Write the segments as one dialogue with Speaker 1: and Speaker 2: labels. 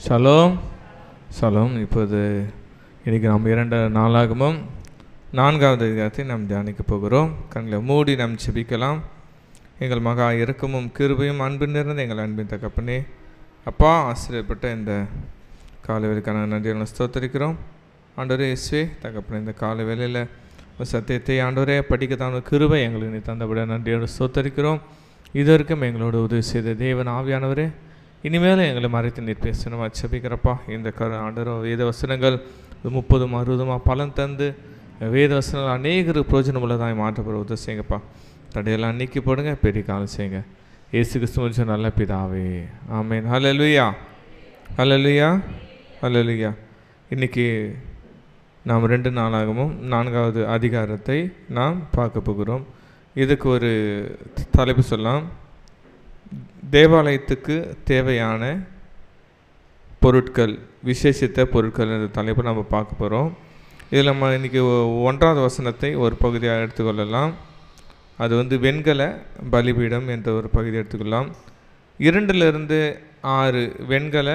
Speaker 1: Shalom shalom. இப்போது இன்றைக்கி நாம் 2 நாளாகமும் 4வது அதிகாரத்தை நாம் தியானிக்க போகிறோம். கண்களை மூடி நாம் செபிக்கலாம். எங்கள் மகா இரக்கமும் கிருபையும் அன்பு நிறைந்த எங்கள் அன்பின் தகப்பனே, அப்பா, ஆசிரியப்பட்ட இந்த காலை வேலைக்கான நன்றியை ஸ்தோத்திரிக்கிறோம். ஆண்டவரே இயேசுவே தகப்பனே, இந்த காலை வேலையில் சத்தியத்தை ஆண்டவரே படிக்கத்தான கிருபை எங்களுக்கு நீ தந்தபடிய நன்றியோடு ஸ்தோத்திரிக்கிறோம். இதற்கும் எங்களோட உதவி செய்த தேவன் ஆவியானவரே, இனிமேல் எங்களை மறைத்து நீர் பேசணும் அச்சபிக்கிறப்பா. இந்த ஆண்டவரோ வேத வசனங்கள் 30, 60 பலன் தந்து வேத வசனங்கள் அநேகரு பிரயோஜனம் உள்ளதாய் மாற்றப்படுற உதவி செய்யுங்கப்பா. தடையெல்லாம் நீக்கி போடுங்க, பெரிய காலம் செய்யுங்க. இயேசு கிறிஸ்து நல்ல பிதாவே, ஆமேன். ஹல்லேலூயா, ஹல்லேலூயா, ஹல்லேலூயா. இன்றைக்கி நாம் 2 நாளாகவும் 4வது அதிகாரத்தை நாம் பார்க்க போகிறோம். இதுக்கு ஒரு தலைப்பு சொல்லலாம், தேவாலயத்துக்கு தேவையான பொருட்கள், விசேஷித்த பொருட்கள் என்ற தலைப்பை நம்ம பார்க்க போகிறோம். இதில் நம்ம இன்றைக்கி 1வது வசனத்தை ஒரு பகுதியாக எடுத்துக்கொள்ளலாம். அது வெண்கல பலிபீடம் என்ற ஒரு பகுதியை எடுத்துக்கொள்ளலாம். 2 - 6 வெண்கல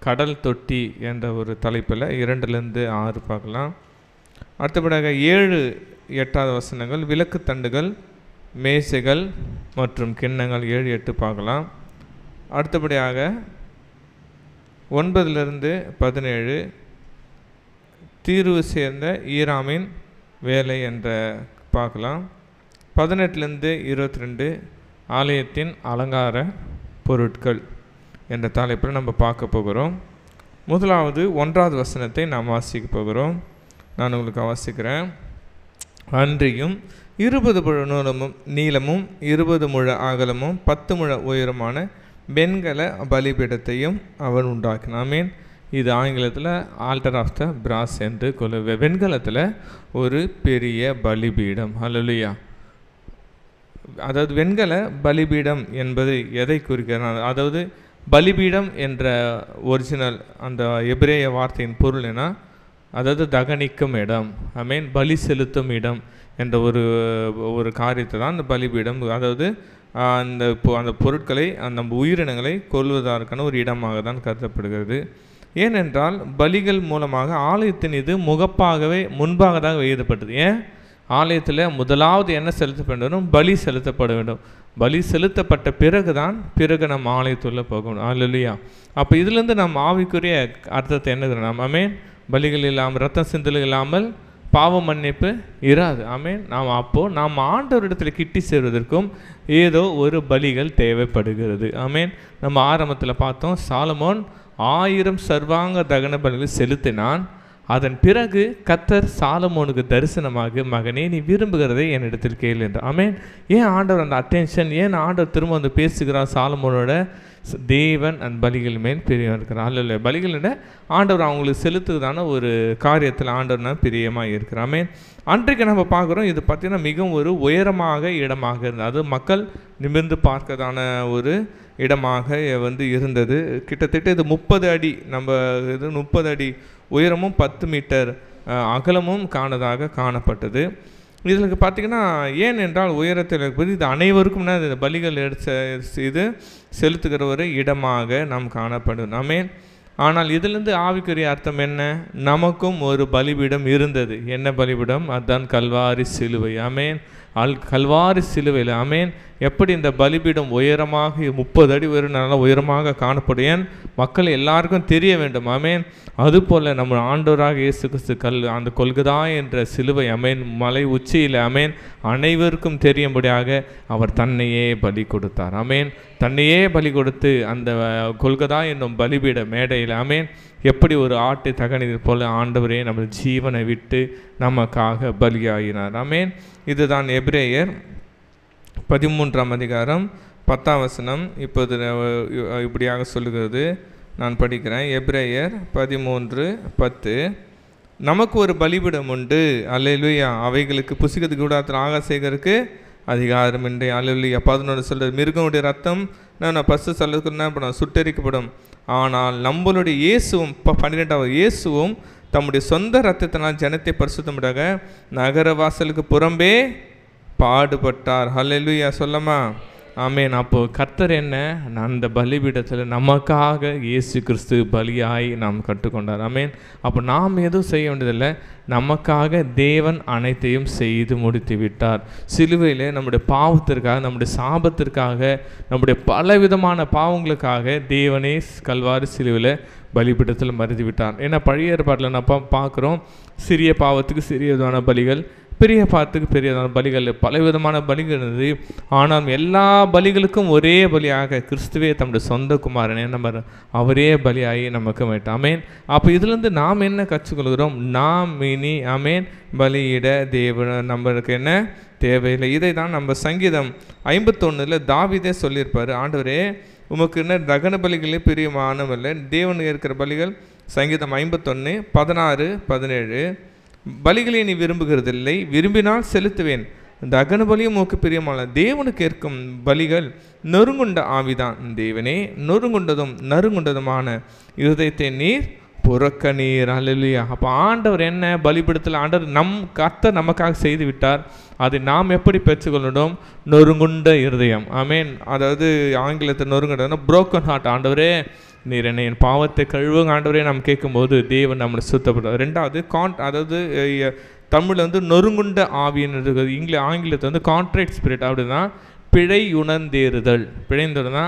Speaker 1: கடல் தொட்டி என்ற ஒரு தலைப்பில் 2 - 6 பார்க்கலாம். அடுத்தபடியாக 7, 8வது வசனங்கள் விளக்கு தண்டுகள், மேசைகள் மற்றும் கிண்ணங்கள் 7, 8 பார்க்கலாம். அடுத்தபடியாக 9 - 17 தீர்வு சேர்ந்த ஈராமின் வேலை என்ற பார்க்கலாம். 18 - 22 ஆலயத்தின் அலங்கார பொருட்கள் என்ற தலைப்பில் நம்ம பார்க்க போகிறோம். முதலாவது 1வது வசனத்தை நாம் வாசிக்க போகிறோம். நான் உங்களுக்கு வாசிக்கிறேன். அன்றியும் 20 முழ நீளமும் 20 முழ அகலமும் 10 முழ உயரமான வெண்கல பலிபீடத்தையும் அவன் உண்டாக்கினான். ஆமீன். இது ஆங்கிலத்தில் ஆல்டர் ஆஃப் த பிராஸ் என்று வெண்கலத்தில் ஒரு பெரிய பலிபீடம். ஹல்லேலூயா. அதாவது வெண்கல பலிபீடம் என்பது எதை குறிக்கிறது? அதாவது பலிபீடம் என்ற ஒரிஜினல் அந்த எபிரேய வார்த்தையின் பொருள் என்ன? அதாவது தகனிக்கும் இடம், ஐ பலி செலுத்தும் இடம் என்ற ஒரு காரியத்தை தான் அந்த பலிபீடம். அதாவது அந்த பொருட்களை, அந்த உயிரினங்களை கொல்வதற்கான ஒரு இடமாக தான் கருதப்படுகிறது. ஏனென்றால் பலிகள் மூலமாக ஆலயத்தின் இது முன்பாக தான் எழுதப்பட்டது. ஏன்? ஆலயத்தில் முதலாவது என்ன செலுத்தப்பட வேண்டும்? பலி செலுத்தப்பட வேண்டும். பலி செலுத்தப்பட்ட பிறகு நம்ம ஆலயத்துள்ள போகணும். அல்லேலூயா. அப்போ இதிலேருந்து நம்ம ஆவிக்குரிய அர்த்தத்தை என்ன? ஆமேன். பலிகள் இல்லாமல், ரத்தம் சிந்தல் இல்லாமல் பாவ மன்னிப்பு இராது. ஆமேன். நாம் ஆண்டவரிடத்தில் கிட்டி சேர்வதற்கும் ஏதோ ஒரு பலிகள் தேவைப்படுகிறது. ஆமேன். நம்ம ஆரம்பத்தில் பார்த்தோம், சாலமோன் 1000 சர்வாங்க தகன பலிகள் செலுத்தினான். அதன் பிறகு கர்த்தர் சாலமோனுக்கு தரிசனமாக, மகனே, நீ விரும்புகிறதை என்னிடத்தில் கேள் என்றார். ஆமேன். ஏன் ஆண்டவர் அந்த அட்டென்ஷன், ஏன் ஆண்டவர் திரும்ப பேசுகிறார் சாலமோனோட? தேவன் அந்த பலிகள் மேல் பிரியமாக இருக்கிறார். அல்ல, பலிகளிட ஆண்டவர் அவங்களுக்கு செலுத்துவதான ஒரு காரியத்தில் ஆண்டவர்னா பிரியமாக இருக்கிறார். ஆமேன். அன்றைக்கு நம்ம பார்க்குறோம், இது பார்த்திங்கன்னா மிகவும் ஒரு உயரமாக இடமாக இருந்தது. அது மக்கள் நிமிர்ந்து பார்க்கதான ஒரு இடமாக இருந்தது. கிட்டத்தட்ட இது 30 அடி, நம்ம 30 அடி உயரமும் 10 மீட்டர் அகலமும் காணப்பட்டது. இதில் பார்த்திங்கன்னா, ஏன் என்றால் உயரத்தில் இருப்பது இது அனைவருக்கும் இந்த பலிகள் இது செலுத்துகிற ஒரு இடமாக நாம் காணப்படும். ஆமேன். ஆனால் இதிலிருந்து ஆவிக்குரிய அர்த்தம் என்ன? நமக்கும் ஒரு பலிபீடம் இருந்தது. என்ன பலிபீடம்? அதுதான் கல்வாரி சிலுவை. ஆமேன். கல்வாரி சிலுவையில், ஆமேன், எப்படி இந்த பலிபீடம் உயரமாக 30 அடி உயரமாக காணப்படும். மக்கள் எல்லாருக்கும் தெரிய வேண்டும். ஆமேன். அதுபோல் நம்ம ஆண்டவராக இயேசு கிறிஸ்து அந்த கொல்கதா என்ற சிலுவை, ஆமேன், மலை உச்சியில், ஆமேன், அனைவருக்கும் தெரியும்படியாக அவர் தன்னையே பலி கொடுத்தார். ஆமேன். தன்னையே பலி கொடுத்து அந்த கொல்கதா என்னும் பலிபீட மேடையில், ஆமேன், எப்படி ஒரு ஆட்டை தகனிது போல ஆண்டவரே நம்ம ஜீவனை விட்டு நமக்காக பலியாகினார். ஆமேன். இதுதான் எபிரேயர் 13ஆம் அதிகாரம் 10ஆம் வசனம் இப்போது இப்படியாக சொல்லுகிறது. நான் படிக்கிறேன். எபிரேயர் 13:10 நமக்கு ஒரு பலிபீடம் உண்டு, அல்லேலூயா, அவைகளுக்கு புசிக்கிறது கூடாரத்தில் ஆகாசேகருக்கு அதிகாரமின்றி, அல்லேலூயா. 11 சொல்கிறது, மிருகனுடைய ரத்தம் நான் பசு சொல்லக்குன்னா சுட்டரிக்கப்படும், ஆனால் நம்மளுடைய இயேசுவும் 12வது இயேசுவும் தம்முடைய சொந்த ரத்தத்தினால் ஜனத்தை பரிசுத்தமாக நகர வாசலுக்கு புறம்பே பாடுபட்டார். ஹல்லேலூயா. சொல்லமா? ஆமேன். அப்போது கர்த்தர் என்ன, அந்த பலிபீடத்தில் நமக்காக இயேசு கிறிஸ்து பலியாய் நாம் கற்றுக்கொண்டார். ஆமேன். அப்போ நாம் எதுவும் செய்ய வேண்டியதில்லை, நமக்காக தேவன் அனைத்தையும் செய்து முடித்து விட்டார். சிலுவையில் நம்முடைய பாவத்திற்காக, நம்முடைய சாபத்திற்காக, நம்முடைய பலவிதமான பாவங்களுக்காக தேவனே கல்வாரி சிலுவையில் பலிபீடத்தில் மறித்து விட்டார். ஏன்னா பழைய ஏற்பாட்டில் நம்ம பார்க்குறோம், சிறிய பாவத்துக்கு சிறியதான பலிகள், பெரிய பாவத்துக்கு பெரியதான பலிகள், பலவிதமான பலிகள் இருந்தது. ஆனால் எல்லா பலிகளுக்கும் ஒரே பலியாக கிறிஸ்துவே தம்முடைய சொந்த குமாரனே நம்ம அவரே பலியாகி நமக்கு வைத்தார். ஆமேன். அப்போ இதுலேருந்து நாம் என்ன கற்றுக்கொள்கிறோம், நாம் இனி ஆமேன் பலியிட தேவன் நம்மளுக்கு என்ன தேவையில்லை. இதை தான் நம்ம சங்கீதம் 51 தாவீதே சொல்லியிருப்பார், ஆண்டவரே உமக்கு என்ன தகன பலிகளே பிரியமானவல்ல, தேவனுக்கு இருக்கிற பலிகள். சங்கீதம் 51 16 17 பலிகளை நீ விரும்புகிறதில்லை, விரும்பினால் செலுத்துவேன், தகன பலியும் உமக்கு பிரியமான. தேவனுக்கு ஏற்கும் பலிகள் நொறுங்குண்ட ஆவிதான், தேவனே நொறுங்குண்டதும் நறுங்குண்டதுமான இருதயத்தை நீர் புறக்கணீர். அல்லேலூயா. அப்போ ஆண்டவர் என்ன பலிபீடத்தில் ஆண்டவர் கர்த்தர் நமக்காக செய்து விட்டார். அதை நாம் எப்படி பெற்றுக்கொள்ளணும், நொறுங்குண்ட இருதயம். ஆமேன். அதாவது ஆங்கிலத்தில் நொறுங்குண்டதுன்னா broken heart. ஆண்டவரே நீர் என்னை என் பாவத்தை கழுவுங்க ஆண்டவரே நாம் கேட்கும்போது தேவன் நம்மளை சுத்தப்படுறார். ரெண்டாவது அதாவது தமிழில் நொறுங்குண்ட ஆவின்னு இருக்குது, ஆங்கிலத்தில் கான்ட்ராக்ட் ஸ்பிரிட். அப்படின்னா பிழை உணர்ந்தேறுதல். பிழைந்ததுன்னா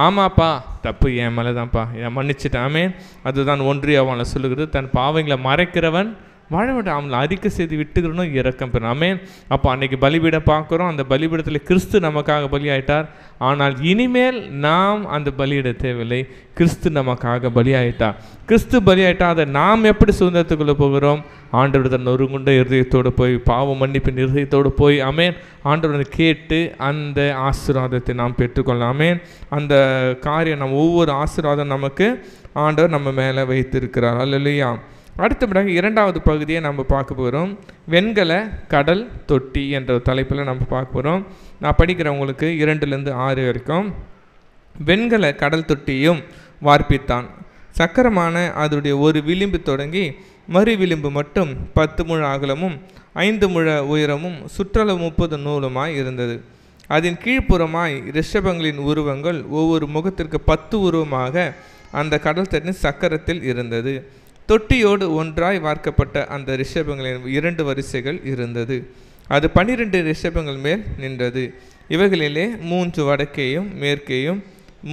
Speaker 1: ஆமாப்பா தப்பு என் மேலே தான்ப்பா, என் மன்னிச்சிட்டேன். ஆமேன். அதுதான் 1 யோவான் சொல்லுகிறது, தன் பாவங்களை மறைக்கிறவன் வாழ வேண்டாம், அவங்களை அறிக்கை செய்து விட்டுக்கிறனும் இறக்கம் பெறும். ஆமேன். அப்போ அன்றைக்கி பலிபீடம் பார்க்குறோம், அந்த பலிபீடத்தில் கிறிஸ்து நமக்காக பலியாயிட்டார். ஆனால் இனிமேல் நாம் அந்த பலியிட தேவையில்லை, கிறிஸ்து நமக்காக பலியாயிட்டார். கிறிஸ்து பலியாயிட்டால் அதை நாம் எப்படி சுதந்திரத்துக்குள்ளே போகிறோம், ஆண்டவருடன் நொறுங்குண்ட இருதயத்தோடு போய், பாவ மன்னிப்பின் இருதயத்தோடு போய் ஆமேன் ஆண்டவருடன் கேட்டு அந்த ஆசீர்வாதத்தை நாம் பெற்றுக்கொள்ளலாம். ஆமேன். அந்த காரியம் நம்ம ஒவ்வொரு ஆசீர்வாதம் நமக்கு ஆண்டவர் நம்ம மேலே வைத்திருக்கிறார். அல்லேலூயா. அடுத்தபடியாக 2வது பகுதியை நம்ம பார்க்க போகிறோம், வெண்கல கடல் தொட்டி என்ற தலைப்பில் நம்ம பார்க்க போகிறோம். நான் படிக்கிறவங்களுக்கு 2-6 வரைக்கும். வெண்கல கடல் தொட்டியும் வார்ப்பித்தான், சக்கரமான அதனுடைய ஒரு விளிம்பு தொடங்கி மறு விளிம்பு மட்டும் 10 முழ அகலமும் 5 முழ உயரமும் சுற்றளவு 30 நூலுமாய் இருந்தது. அதன் கீழ்ப்புறமாய் ரிஷபங்களின் உருவங்கள் ஒவ்வொரு முகத்திற்கு 10 உருவமாக அந்த கடல் தண்ணி சக்கரத்தில் இருந்தது. தொட்டியோடு ஒன்றாய் வார்க்கப்பட்ட அந்த ரிஷபங்களின் 2 வரிசைகள் இருந்தது. அது 12 ரிஷபங்கள் மேல் நின்றது. இவைகளிலே 3 வடக்கேயும் மேற்கேயும்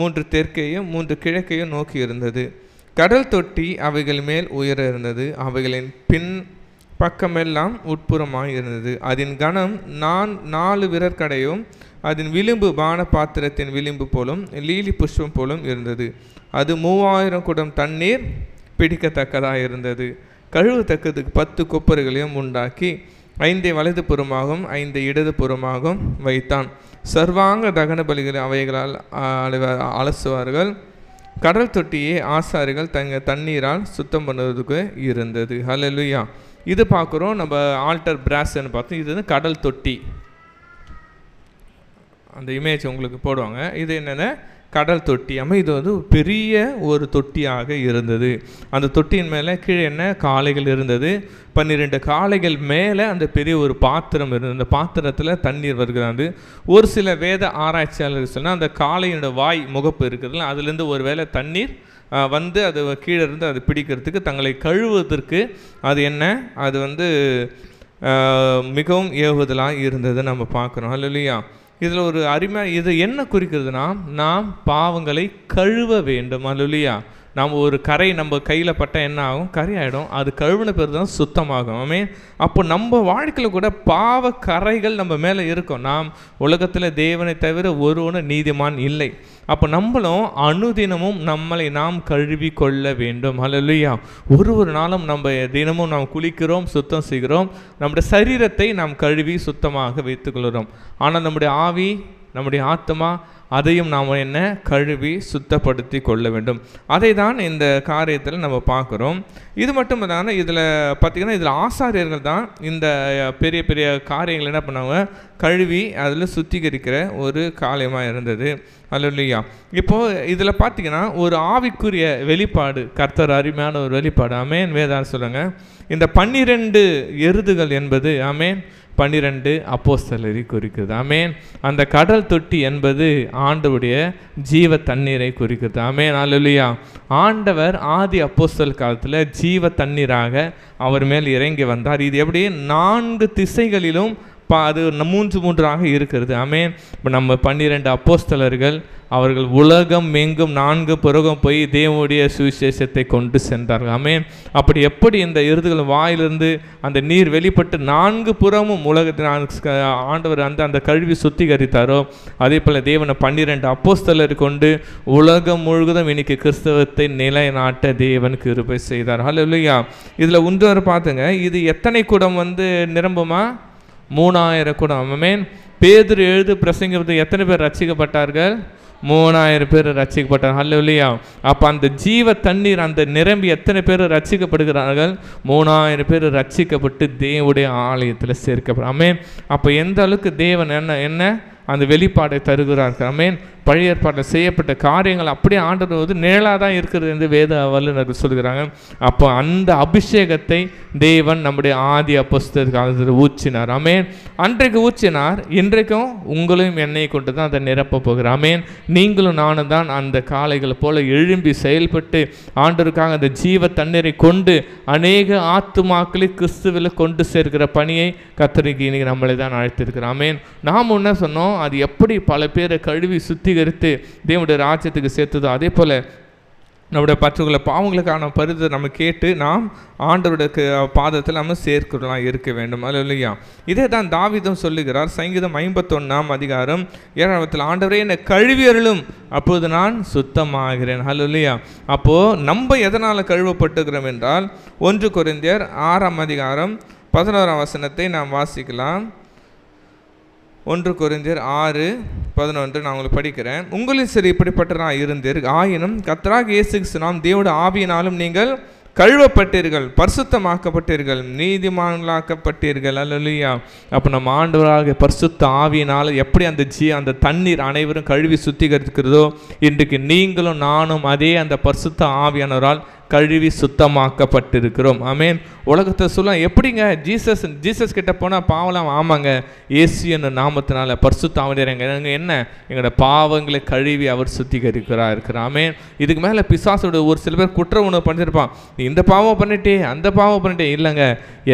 Speaker 1: 3 தெற்கேயும் 3 கிழக்கையும் நோக்கி இருந்தது. கடல் தொட்டி அவைகள் மேல் உயர இருந்தது. அவைகளின் பின் பக்கமெல்லாம் உட்புறமாய் இருந்தது. அதன் கனம் 4 விரற்கடையும் அதன் விளிம்பு பான பாத்திரத்தின் விளிம்பு போலும் லீலி புஷ்பம் போலும் இருந்தது. அது 3000 குடம் தண்ணீர் பிடிக்கத்தக்கதாக இருந்தது. கழுவத்தக்கதுக்கு 10 கொப்பரைகளையும் உண்டாக்கி 5 வலது புறமாகவும் 5 இடது புறமாகவும் வைத்தான். சர்வாங்க தகன பலிகளை அவைகளால் அலசுவார்கள். கடல் தொட்டியே ஆசாரிகள் தண்ணீரால் சுத்தம் பண்ணுவதுக்கு இருந்தது. ஹல்லேலூயா. இது பார்க்குறோம் நம்ம ஆல்டர் பிராஸ்ன்னு பார்த்தோம். இது கடல் தொட்டி, அந்த இமேஜ் உங்களுக்கு போடுவாங்க. இது என்னென்ன கடல் தொட்டி. இது பெரிய ஒரு தொட்டியாக இருந்தது. அந்த தொட்டியின் மேலே கீழே என்ன காளைகள் இருந்தது. 12 காளைகள் மேலே அந்த பெரிய ஒரு பாத்திரம் இருந்தது. அந்த பாத்திரத்தில் தண்ணீர் வருகிறது. ஒரு சில வேத ஆராய்ச்சியாளர்கள் சொன்னால் அந்த காளையோட வாய் முகப்பு இருக்குதுல்ல, அதுலேருந்து ஒரு வேளை தண்ணீர் வந்து அது கீழே இருந்து அது பிடிக்கிறதுக்கு தங்களை கழுவுவதற்கு அது என்ன அது மிகவும் ஏவுதலாக இருந்தது நம்ம பார்க்குறோம். அல்லேலூயா. இதில் ஒரு அருமை, இது என்ன குறிக்கிறதுனா நாம் பாவங்களை கழுவ வேண்டும். அல்லேலூயா. நாம் ஒரு கரை நம்ம கையில் பட்டால் என்ன ஆகும், கரை ஆகிடும். அது கழுவின பேர் தான் சுத்தமாகும். ஆமே. அப்போ நம்ம வாழ்க்கையில் கூட பாவ கரைகள் நம்ம மேலே இருக்கும். நாம் உலகத்தில் தேவனை தவிர ஒருவனும் நீதிமான் இல்லை. அப்போ நம்மளும் அனுதினமும் நம்மளை நாம் கழுவி கொள்ள வேண்டும். அல்லேலூயா. ஒரு நாளும் நம்ம தினமும் நாம் குளிக்கிறோம், சுத்தம் செய்கிறோம், நம்முடைய சரீரத்தை நாம் கழுவி சுத்தமாக வைத்துக்கொள்கிறோம். ஆனால் நம்முடைய ஆவி, நம்முடைய ஆத்மா, அதையும் நாம் என்ன கழுவி சுத்தப்படுத்தி கொள்ள வேண்டும். அதை தான் இந்த காரியத்தில் நம்ம பார்க்குறோம். இது மட்டும் இல்லாமல் இதில் பார்த்திங்கன்னா இதில் ஆசாரியர்கள் தான் இந்த பெரிய பெரிய காரியங்கள் என்ன பண்ணாங்க, கழுவி அதில் சுத்திகரிக்கிற ஒரு காரியமாக இருந்தது. அல்லேலூயா. இப்போது இதில் பார்த்திங்கன்னா ஒரு ஆவிக்குரிய வெளிப்பாடு, கர்த்தர் அருமையான ஒரு வெளிப்பாடு. ஆமேன். வேதார் சொல்லுங்க, இந்த 12 எருதுகள் என்பது ஆமேன் 12 அப்போஸ்தலரை குறிக்கிறது. ஆமென். அந்த கடல் தொட்டி என்பது ஆண்டவருடைய ஜீவ தண்ணீரை குறிக்கிறது. ஆமென். அல்லேலூயா. ஆண்டவர் ஆதி அப்போஸ்தலர் காலத்தில் ஜீவ தண்ணீராக அவர் மேல் இறங்கி வந்தார். இது எப்படி 4 திசைகளிலும் அது 3 இருக்கிறது. ஆமென். இப்போ நம்ம 12 அப்போஸ்தலர்கள் அவர்கள் உலகம் எங்கும் 4 புறமும் போய் தேவனுடைய சுவிசேஷத்தை கொண்டு சென்றார்கள். ஆமென். அப்படி எப்படி இந்த எருதுகள் வாயிலிருந்து அந்த நீர் வெளிப்பட்டு 4 புறமும் உலகத்தின் ஆண்டவர் அந்த கழுவி சுத்திகரித்தாரோ, அதே போல் தேவனை 12 அப்போஸ்தலர் கொண்டு உலகம் முழுவதும் இன்னைக்கு கிறிஸ்தவத்தை நிலைநாட்ட தேவன் கிருபை செய்தார். ஹல்லேலூயா. இதில் ஒன்று பார்த்துங்க, இது எத்தனை குடம் நிரம்புமா? 3000 குடம். ஆமென். பேதுரு எழுது பிரசங்கிப்பது எத்தனை பேர் ரட்சிக்கப்பட்டார்கள்? 3000 பேர் ரட்சிக்கப்பட்டார். ஹல்லேலூயா. அப்போ அந்த ஜீவ தண்ணீர் அந்த நிரம்பி எத்தனை பேர் ரட்சிக்கப்படுகிறார்கள்? 3000 பேர் ரட்சிக்கப்பட்டு தேவனுடைய ஆலயத்தில் சேர்க்கப்படும். ஆமென். அப்போ எந்த அளவுக்கு தேவன் என்ன அந்த வெளிப்பாடை தருகிறார்கள். ஆமென். பழைய ஏற்பாட்டில் செய்யப்பட்ட காரியங்கள் அப்படியே ஆண்டவர் நிழலாக தான் இருக்கிறது என்று வேத வல்லுநர்கள் சொல்கிறாங்க. அப்போ அந்த அபிஷேகத்தை தேவன் நம்முடைய ஆதி அப்போஸ்தலர் காலத்தில் ஊற்றினார். ஆமென். அன்றைக்கு ஊற்றினார், இன்றைக்கும் உங்களையும் எண்ணெயை கொண்டு தான் அதை நிரப்ப போகிறார். ஆமென். நீங்களும் நானும் தான் அந்த காளைகளை போல எழும்பி செயல்பட்டு ஆண்டவருக்காக அந்த ஜீவ தண்ணீரை கொண்டு அநேக ஆத்துமாக்களை கிறிஸ்துவில் கொண்டு சேர்க்கிற பணியை கர்த்தருக்கு இன்னைக்கு நம்மளை தான் அழைத்திருக்கிறோம். ஆமென். நாம் என்ன சொன்னோம், அது எப்படி பல பேரை கழுவி சுத்திகரித்து தேவனுடைய ராஜ்யத்துக்கு சேர்த்ததோ, அதே போல் நம்முடைய பற்றுகளை பாவங்களுக்கான பரிதை நம்ம கேட்டு நாம் ஆண்டவருடைய பாதத்தில் நம்ம சேர்க்கலாம் இருக்க வேண்டும். அல்லேலூயா. இதே தான் தாவீதும் சொல்லுகிறார். சங்கீதம் 51 அதிகாரம் 7 ஆண்டவரே என்னை கழுவியருளும், அப்போது நான் சுத்தமாகிறேன். அல்லேலூயா. அப்போது நம்ம எதனால் கழுவப்பட்டுக்கிறோம் என்றால் 1 கொரிந்தியர் 6 அதிகாரம் 11 நாம் வாசிக்கலாம். 1 கொரிந்தியர் 6:11 நான் உங்களுக்கு படிக்கிறேன். உங்களில் சரி இப்படிப்பட்டவராக இருந்தீர், ஆயினும் கர்த்தராகிய இயேசு கிறிஸ்து நாம் தேவனுடைய ஆவியினாலும் நீங்கள் கழுவப்பட்டீர்கள், பரிசுத்தமாக்கப்பட்டீர்கள், நீதிமான்களாக்கப்பட்டீர்கள். அல்லேலூயா. அப்போ நம்ம ஆண்டவராக பரிசுத்த ஆவியினால் எப்படி அந்த தண்ணீர் அனைவரும் கழுவி சுத்திகரிக்கிறதோ, இன்றைக்கு நீங்களும் நானும் அதே அந்த பரிசுத்த ஆவியானவரால் கழுவி சுத்தமாக்கப்பட்டிருக்கிறோம். ஆமென். உலகத்தை சொல்ல எப்படிங்க ஜீசஸ் கிட்ட போனால் பாவலாம்? ஆமாங்க, இயேசு என்ற நாமத்தினால பரிசுத்த ஆவியானவர் என்ன எங்களோட பாவங்களை கழுவி அவர் சுத்திகரிக்கிறார். ஆமென். இதுக்கு மேலே பிசாசோட ஒரு சில பேர் குற்ற உணவு பண்ணியிருப்பான், இந்த பாவம் பண்ணிட்டே அந்த பாவம் பண்ணிட்டே. இல்லைங்க,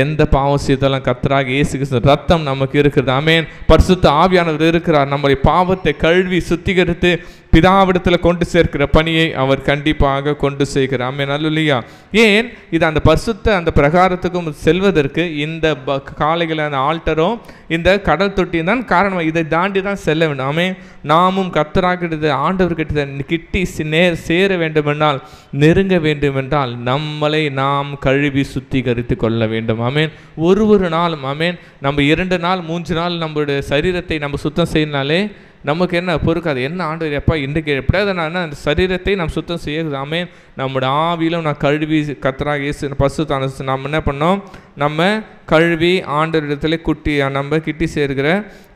Speaker 1: எந்த பாவம் செய்தாலும் கர்த்தராகிய இயேசு கிறிஸ்து ரத்தம் நமக்கு இருக்கிறது. ஆமென். பரிசுத்த ஆவியானவர் இருக்கிறார். நம்முடைய பாவத்தை கழுவி சுத்திகரித்து பிதாவிடத்தில் கொண்டு சேர்க்கிற பணியை அவர் கண்டிப்பாக கொண்டு செய்கிறார். ஆமென். அல்லேலூயா. ஏன் இது அந்த பரிசுத்த அந்த பிரகாரத்துக்கும் செல்வதற்கு இந்த காளைகள் அந்த ஆல்டரும் இந்த கடல் தொட்டியும் தான் காரணம். இதை தாண்டி தான் செல்ல வேண்டும். ஆமென். நாமும் கர்த்தராகிட்ட ஆண்டவர்கிட்ட கிட்டி சேர வேண்டுமென்றால், நெருங்க வேண்டுமென்றால் நம்மளை நாம் கழுவி சுத்திகரித்து கொள்ள வேண்டும். ஆமென். ஒரு நாளும் ஆமென் நம்ம 2 நாள் 3 நாள் நம்மளுடைய சரீரத்தை நம்ம சுத்தம் செய்யனாலே நமக்கு என்ன பொறுக்காது. என்ன ஆண்டவர் எப்பா இன்றைக்கு எப்படியாவது நான் அந்த சரீரத்தை நாம் சுத்தம் செய்ய. ஆமென். நம்முடைய ஆவியிலும் நான் கழுவி கர்த்தராகிய இயேசு பரிசுத்த நாம் என்ன பண்ணோம், நம்ம கழுவி ஆண்டவரிடத்தில் நம்ம கிட்டி சேர்க்கிற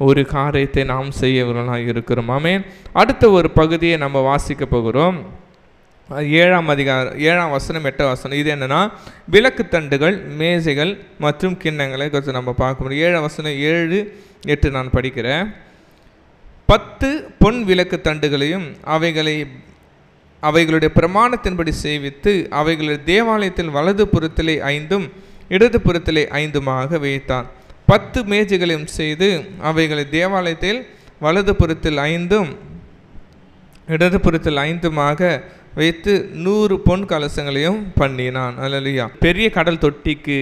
Speaker 1: ஒரு காரியத்தை நாம் செய்யவர்களாக இருக்கிறோம். ஆமென். அடுத்த ஒரு பகுதியை நம்ம வாசிக்க போகிறோம். 7 அதிகாரம் 7 வசனம் 8 வசனம். இது என்னன்னா, விளக்கு தண்டுகள், மேசைகள் மற்றும் கிண்ணங்களை கொஞ்சம் நம்ம பார்க்க முடியும். 7 வசனம் 7, 8 நான் படிக்கிறேன். 10 பொன் விளக்கு தண்டுகளையும் அவைகளுடைய பிரமாணத்தின்படி செய்வித்து அவைகளுடைய தேவாலயத்தில் வலது புறத்திலே 5 இடது புறத்திலே 5 வைத்தான். 10 மேஜைகளையும் செய்து அவைகளை தேவாலயத்தில் வலது புறத்தில் 5 இடது புறத்தில் 5 வைத்து 100 பொன் கலசங்களையும் பண்ணினான். அல்லேலூயா. பெரிய கடல் தொட்டிக்கு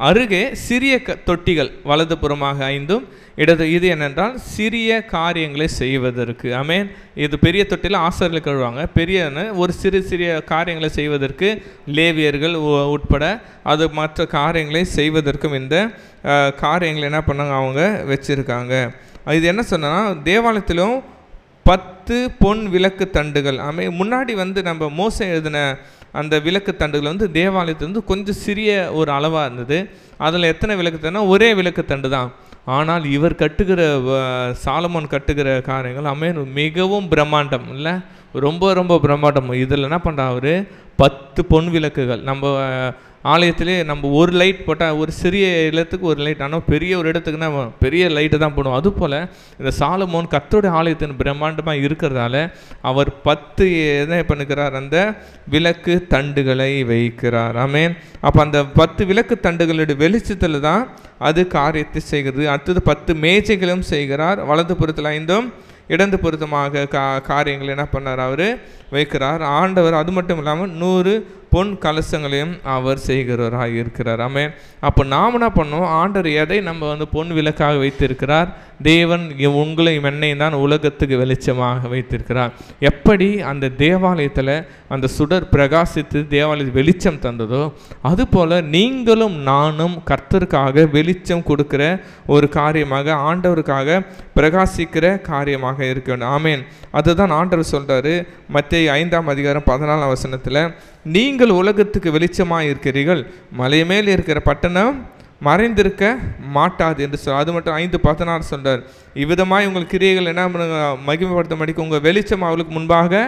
Speaker 1: அருகே சிறிய தொட்டிகள் வலது புறமாக 5 இடது. இது என்னென்றால் சிறிய காரியங்களை செய்வதற்கு. ஆமென். இது பெரிய தொட்டியில் ஆசாரியர்கள் கழுவாங்க. பெரிய ஒரு சிறிய காரியங்களை செய்வதற்கு லேவியர்கள் உட்பட அது மற்ற காரியங்களை செய்வதற்கும் இந்த காரியங்களை என்ன பண்ணாங்க, அவங்க வச்சுருக்காங்க. இது என்ன சொன்னால், தேவாலயத்திலும் 10 பொன் விளக்கு தண்டுகள். முன்னாடி நம்ம மோசே எழுதின அந்த விளக்கு தண்டுகள் தேவாலயத்தில் கொஞ்சம் சிறிய ஒரு அளவாக இருந்தது. அதில் எத்தனை விளக்கு தண்டுனா ஒரே விளக்கு தண்டு தான். ஆனால் இவர் கட்டுகிற சாலமோன் கட்டுகிற காரியங்கள் மிகவும் பிரம்மாண்டம் இல்லை, ரொம்ப ரொம்ப பிரம்மாண்டம். இதில் என்ன பண்ணுறா, அவர் 10 பொன் விளக்குகள். நம்ம ஆலயத்திலே நம்ம ஒரு லைட் போட்டால் ஒரு சிறிய இடத்துக்கு ஒரு லைட், ஆனால் பெரிய ஒரு இடத்துக்குன்னா பெரிய லைட்டை தான் போடுவோம். அதுபோல் இந்த சாலமோன் கர்த்தருடைய ஆலயத்தின் பிரம்மாண்டமாக இருக்கிறதால அவர் 10 என்ன பண்ணுகிறார், அந்த விளக்கு தண்டுகளை வைக்கிறார். ஆமென். அப்போ அந்த 10 விளக்கு தண்டுகளுடைய வெளிச்சத்தில் தான் அது காரியத்தை செய்கிறது. அடுத்தது 10 மேஜைகளும் செய்கிறார். வலது புறத்தில் 5 இடது பொருத்தமாக காரியங்கள் என்ன பண்ணார், அவர் வைக்கிறார். ஆண்டவர் அது மட்டும் இல்லாமல் 100 பொன் கலசங்களையும் அவர் செய்கிறவராக இருக்கிறார். ஆமென். அப்போ நாம் என்ன பண்ணோம், ஆண்டவர் எதை நம்ம பொன் விளக்காக வைத்திருக்கிறார், தேவன் உங்களையும் என்னையும் தான் உலகத்துக்கு வெளிச்சமாக வைத்திருக்கிறார். எப்படி அந்த தேவாலயத்தில் அந்த சுடர் பிரகாசித்து தேவாலயத்தில் வெளிச்சம் தந்ததோ அதுபோல் நீங்களும் நானும் கர்த்தருக்காக வெளிச்சம் கொடுக்கிற ஒரு காரியமாக, ஆண்டவருக்காக பிரகாசிக்கிற காரியமாக இருக்க வேண்டும். ஆமென். அதுதான் ஆண்டவர் சொல்றாரு மத்தேயு 5ஆம் அதிகாரம் 14ஆம் வசனத்தில், நீங்கள் உலகத்துக்கு வெளிச்சமாக இருக்கிறீர்கள், மலை மேல் இருக்கிற பட்டணம் மறைந்திருக்க மாட்டாது என்று சொல். அது மட்டும் 5:16 சொல்றார், இவ்விதமாய் உங்கள் கிரியைகள் என்ன மகிமைப்படுத்த முடிக்கும், உங்கள் வெளிச்சம் அவளுக்கு முன்பாக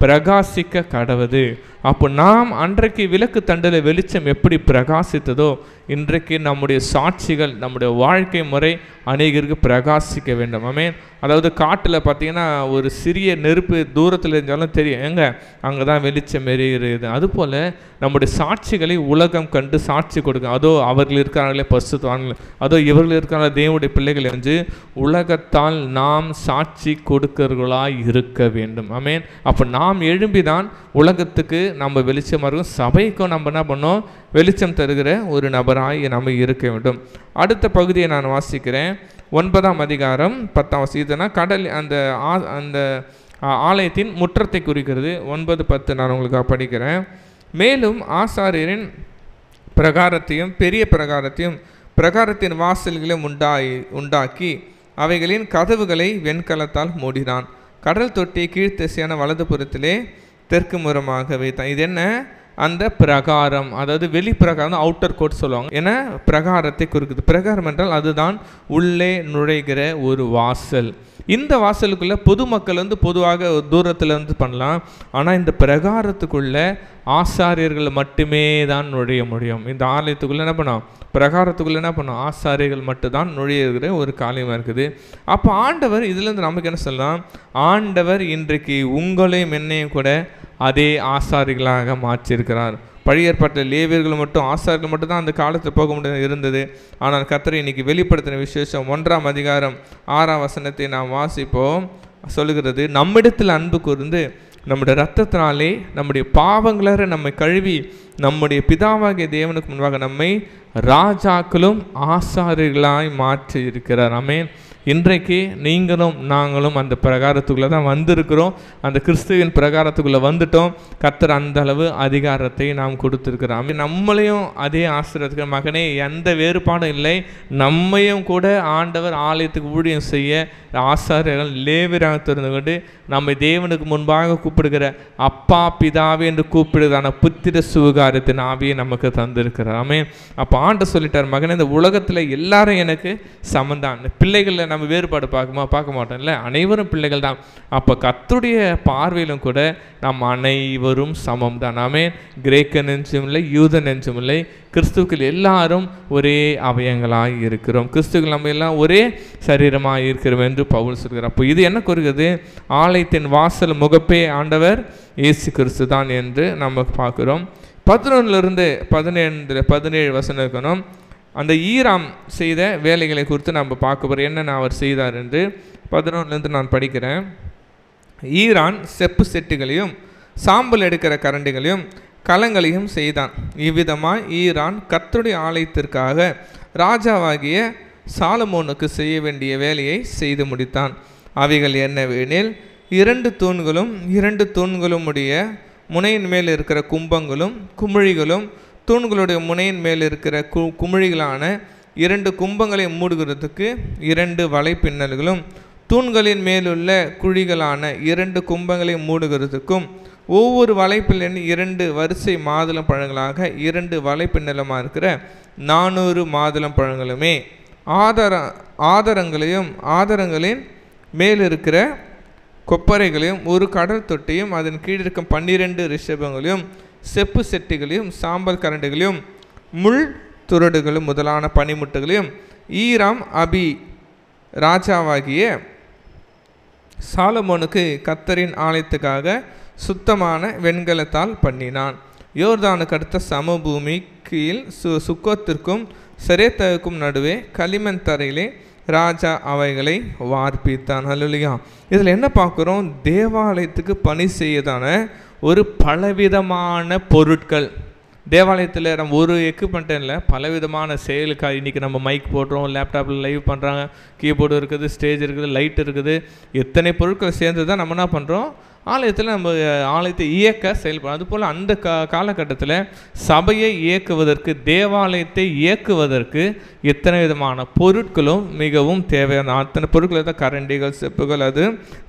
Speaker 1: பிரகாசிக்க கடவுது. அப்போ நாம் அன்றைக்கு விளக்கு தண்டில் வெளிச்சம் எப்படி பிரகாசித்ததோ இன்றைக்கு நம்முடைய சாட்சிகள், நம்முடைய வாழ்க்கை முறை அநேகருக்கு பிரகாசிக்க வேண்டும். ஆமென். அதாவது காட்டில் பார்த்தீங்கன்னா ஒரு சிறிய நெருப்பு தூரத்தில் இருந்தாலும் தெரியும், எங்க அங்கே தான் வெளிச்சம் எரிகிறது. அதுபோல் நம்முடைய சாட்சிகளை உலகம் கண்டு சாட்சி கொடுக்கும். அதோ அவர்கள் இருக்கிறார்களே பரிசுத்தவான்கள், அதோ இவர்கள் இருக்கிற தேவனுடைய பிள்ளைகள் என்று உலகத்தால் நாம் சாட்சி கொடுக்கிறவர்களாய் இருக்க வேண்டும். ஆமென். அப்போ நாம் எழும்பிதான் உலகத்துக்கு நம்ம வெளிச்சமாக இருக்கும், சபைக்கும் நம்ம என்ன பண்ணோம், வெளிச்சம் தருகிற ஒரு நபராய் நம்ம இருக்க வேண்டும். அடுத்த பகுதியை நான் வாசிக்கிறேன். 9ஆம் அதிகாரம் 10ஆம் வசனம் கடல் அந்த ஆலயத்தின் முற்றத்தை குறிக்கிறது. 9:10 நான் உங்களுக்கு படிக்கிறேன். மேலும் ஆசாரியரின் பிரகாரத்தையும் பெரிய பிரகாரத்தையும் பிரகாரத்தின் வாசல்களையும் உண்டாக்கி அவைகளின் கதவுகளை வெண்கலத்தால் மூடினான். கடல் தொட்டியை கீழ்த்திசையான வலது புறத்திலே தெற்கு முறமாக வைத்தான். இது என்ன, அந்த பிரகாரம், அதாவது வெளி பிரகாரம், அவுட்டர் கோட் சொல்லுவாங்க. ஏன்னா பிரகாரத்தை குறிக்குது. பிரகாரம் என்றால் அதுதான் உள்ளே நுழைகிற ஒரு வாசல். இந்த வாசலுக்குள்ளே பொதுமக்கள் பொதுவாக தூரத்தில் பண்ணலாம். ஆனால் இந்த பிரகாரத்துக்குள்ளே ஆசாரியர்கள் மட்டுமே தான் நுழைய முடியும். இந்த ஆலயத்துக்குள்ளே என்ன பண்ணோம், பிரகாரத்துக்குள்ளே என்ன பண்ணோம், ஆசாரியர்கள் மட்டும்தான் நுழையிற ஒரு காரியமாக இருக்குது. அப்போ ஆண்டவர் இதுலேருந்து நமக்கு என்ன சொல்லலாம், ஆண்டவர் இன்றைக்கு உங்களையும் என்னையும் கூட அதே ஆசாரிகளாக மாற்றியிருக்கிறார். பழைய ஏற்பாட்டில் லேவியர்கள் மட்டும், ஆசாரிகள் மட்டும் தான் அந்த காலத்தில் போக முடியாது இருந்தது. ஆனால் கர்த்தர் இன்னைக்கு வெளிப்படுத்தின விசேஷம் 1ஆம் அதிகாரம் 6ஆம் வசனத்தை நாம் வாசிப்போம். சொல்லுகிறது, நம்மிடத்தில் அன்பு கூர்ந்து நம்முடைய இரத்தத்தினாலே நம்முடைய பாவங்களற நம்மை கழுவி நம்முடைய பிதாவாகிய தேவனுக்கு முன்பாக நம்மை ராஜாக்களும் ஆசாரியர்களாய் மாற்றி இருக்கிறார். ஆமென். இன்றைக்கு நீங்களும் நாங்களும் அந்த பிரகாரத்துக்குள்ளே தான் வந்திருக்கிறோம். அந்த கிறிஸ்துவின் பிரகாரத்துக்குள்ளே வந்துட்டோம். கர்த்தர் அந்த அளவு அதிகாரத்தை நாம் கொடுத்துருக்கிறோம். நம்மளையும் அதே ஆசீர்வாதத்துக்கு, மகனே எந்த வேறுபாடும் இல்லை, நம்மையும் கூட ஆண்டவர் ஆலயத்துக்கு ஊழியம் செய்ய ஆசாரியர்கள் லேவியராக திறந்து கொண்டு நம்மை தேவனுக்கு முன்பாக கூப்பிடுகிற அப்பா பிதாவே என்று கூப்பிடுதான புத்திர சுகாரத்தின் ஆவியை நமக்கு தந்திருக்கிறார். ஆமென். அப்போ ஆண்டவர் சொல்லிட்டார், மகனே இந்த உலகத்தில் எல்லாரும் எனக்கு சமந்தான். பிள்ளைகளில் நம்ம வேறுபாடு பார்க்க மாட்டோம் இல்லை, அனைவரும் பிள்ளைகள் தான். அப்போ கர்த்தருடைய பார்வையிலும் கூட நாம் அனைவரும் சமம் தான். ஆமென். கிரேக்கன் என்றும் இல்லை, யூதன் என்றும் இல்லை, கிறிஸ்துக்கள் எல்லாரும் ஒரே அவயங்களாக இருக்கிறோம். கிறிஸ்துக்கள் நம்ம எல்லாம் ஒரே சரீரமாக இருக்கிறோம் என்று பவுல் சொல்கிறார். அப்போ இது என்ன கூறுகிறது, ஆலயத்தின் வாசல் முகப்பே ஆண்டவர் இயேசு கிறிஸ்து தான் என்று நம்ம பார்க்கிறோம். 11 17 வசனம் இருக்கணும். அந்த ஈராம் செய்த வேலைகளை குறித்து நம்ம பார்க்க போகிறோம், என்னென்ன அவர் செய்தார் என்று. 11 நான் படிக்கிறேன். ஈரான் செப்பு செட்டுகளையும் சாம்பல் எடுக்கிற கரண்டிகளையும் கலங்களையும் செய்தான். இவ்விதமாய் ஈரான் கர்த்தருடைய ஆலயத்திற்காக ராஜாவாகிய சாலமோனுக்கு செய்ய வேண்டிய வேலையை செய்து முடித்தான். அவைகள் என்னவெனில், 2 தூண்களும் 2 தூண்களும் உடைய முனையின் மேல் இருக்கிற கும்பங்களும் குமிழிகளும், தூண்களுடைய முனையின் மேல் இருக்கிற குமிழிகளான 2 கும்பங்களை மூடுகிறதுக்கு 2 வலைப்பின்னல்களும், தூண்களின் மேலுள்ள குழிகளான 2 கும்பங்களை மூடுகிறதுக்கும் ஒவ்வொரு வலைப்பின்னலும் 2 வரிசை மாதுளம் பழங்களாக 2 வலைப்பின்னலமாக இருக்கிற 400 மாதுளம் பழங்களுமே, ஆதாரங்களின் மேல் இருக்கிற கொப்பரைகளையும், ஒரு கடல் தொட்டியும், அதன் கீழ் இருக்கும் 12 ரிஷபங்களையும், செப்பு செட்டிகளையும், சாம்பல் கரண்டுகளையும், முள் துறடுகளும் முதலான பனிமுட்டுகளையும் ஈராம் அபி ராஜாவாகிய சாலமோனுக்கு கர்த்தரின் ஆலயத்துக்காக சுத்தமான வெண்கலத்தால் பண்ணினான். யோர்தானுக்கு அடுத்த சமபூமிக்கு சுக்கோத்திற்கும் செரேத்தாவுக்கும் நடுவே களிமண் தரையிலே ராஜா அவைகளை வார்ப்பித்தான். அல்லேலூயா. இதில் என்ன பார்க்குறோம்? தேவாலயத்துக்கு பணி செய்யதான ஒரு பலவிதமான பொருட்கள். தேவாலயத்தில் நம்ம ஒரு எக்யூப்மெண்ட்டும் இல்லை, பலவிதமான செயலுக்காக. இன்றைக்கி நம்ம மைக் போடுறோம், லேப்டாப்பில் லைவ் பண்ணுறாங்க, கீபோர்டு இருக்குது, ஸ்டேஜ் இருக்குது, லைட் இருக்குது, எத்தனை பொருட்கள் சேர்ந்து தான் நம்ம என்ன பண்ணுறோம்? ஆலயத்தில் நம்ம ஆலயத்தை இயக்க செயல்படும். அதுபோல் அந்த காலகட்டத்தில் சபையை இயக்குவதற்கு, தேவாலயத்தை இயக்குவதற்கு எத்தனை விதமான பொருட்களும் மிகவும் தேவையான அத்தனை பொருட்கள் தான் கரண்டிகள், செப்புகள், அது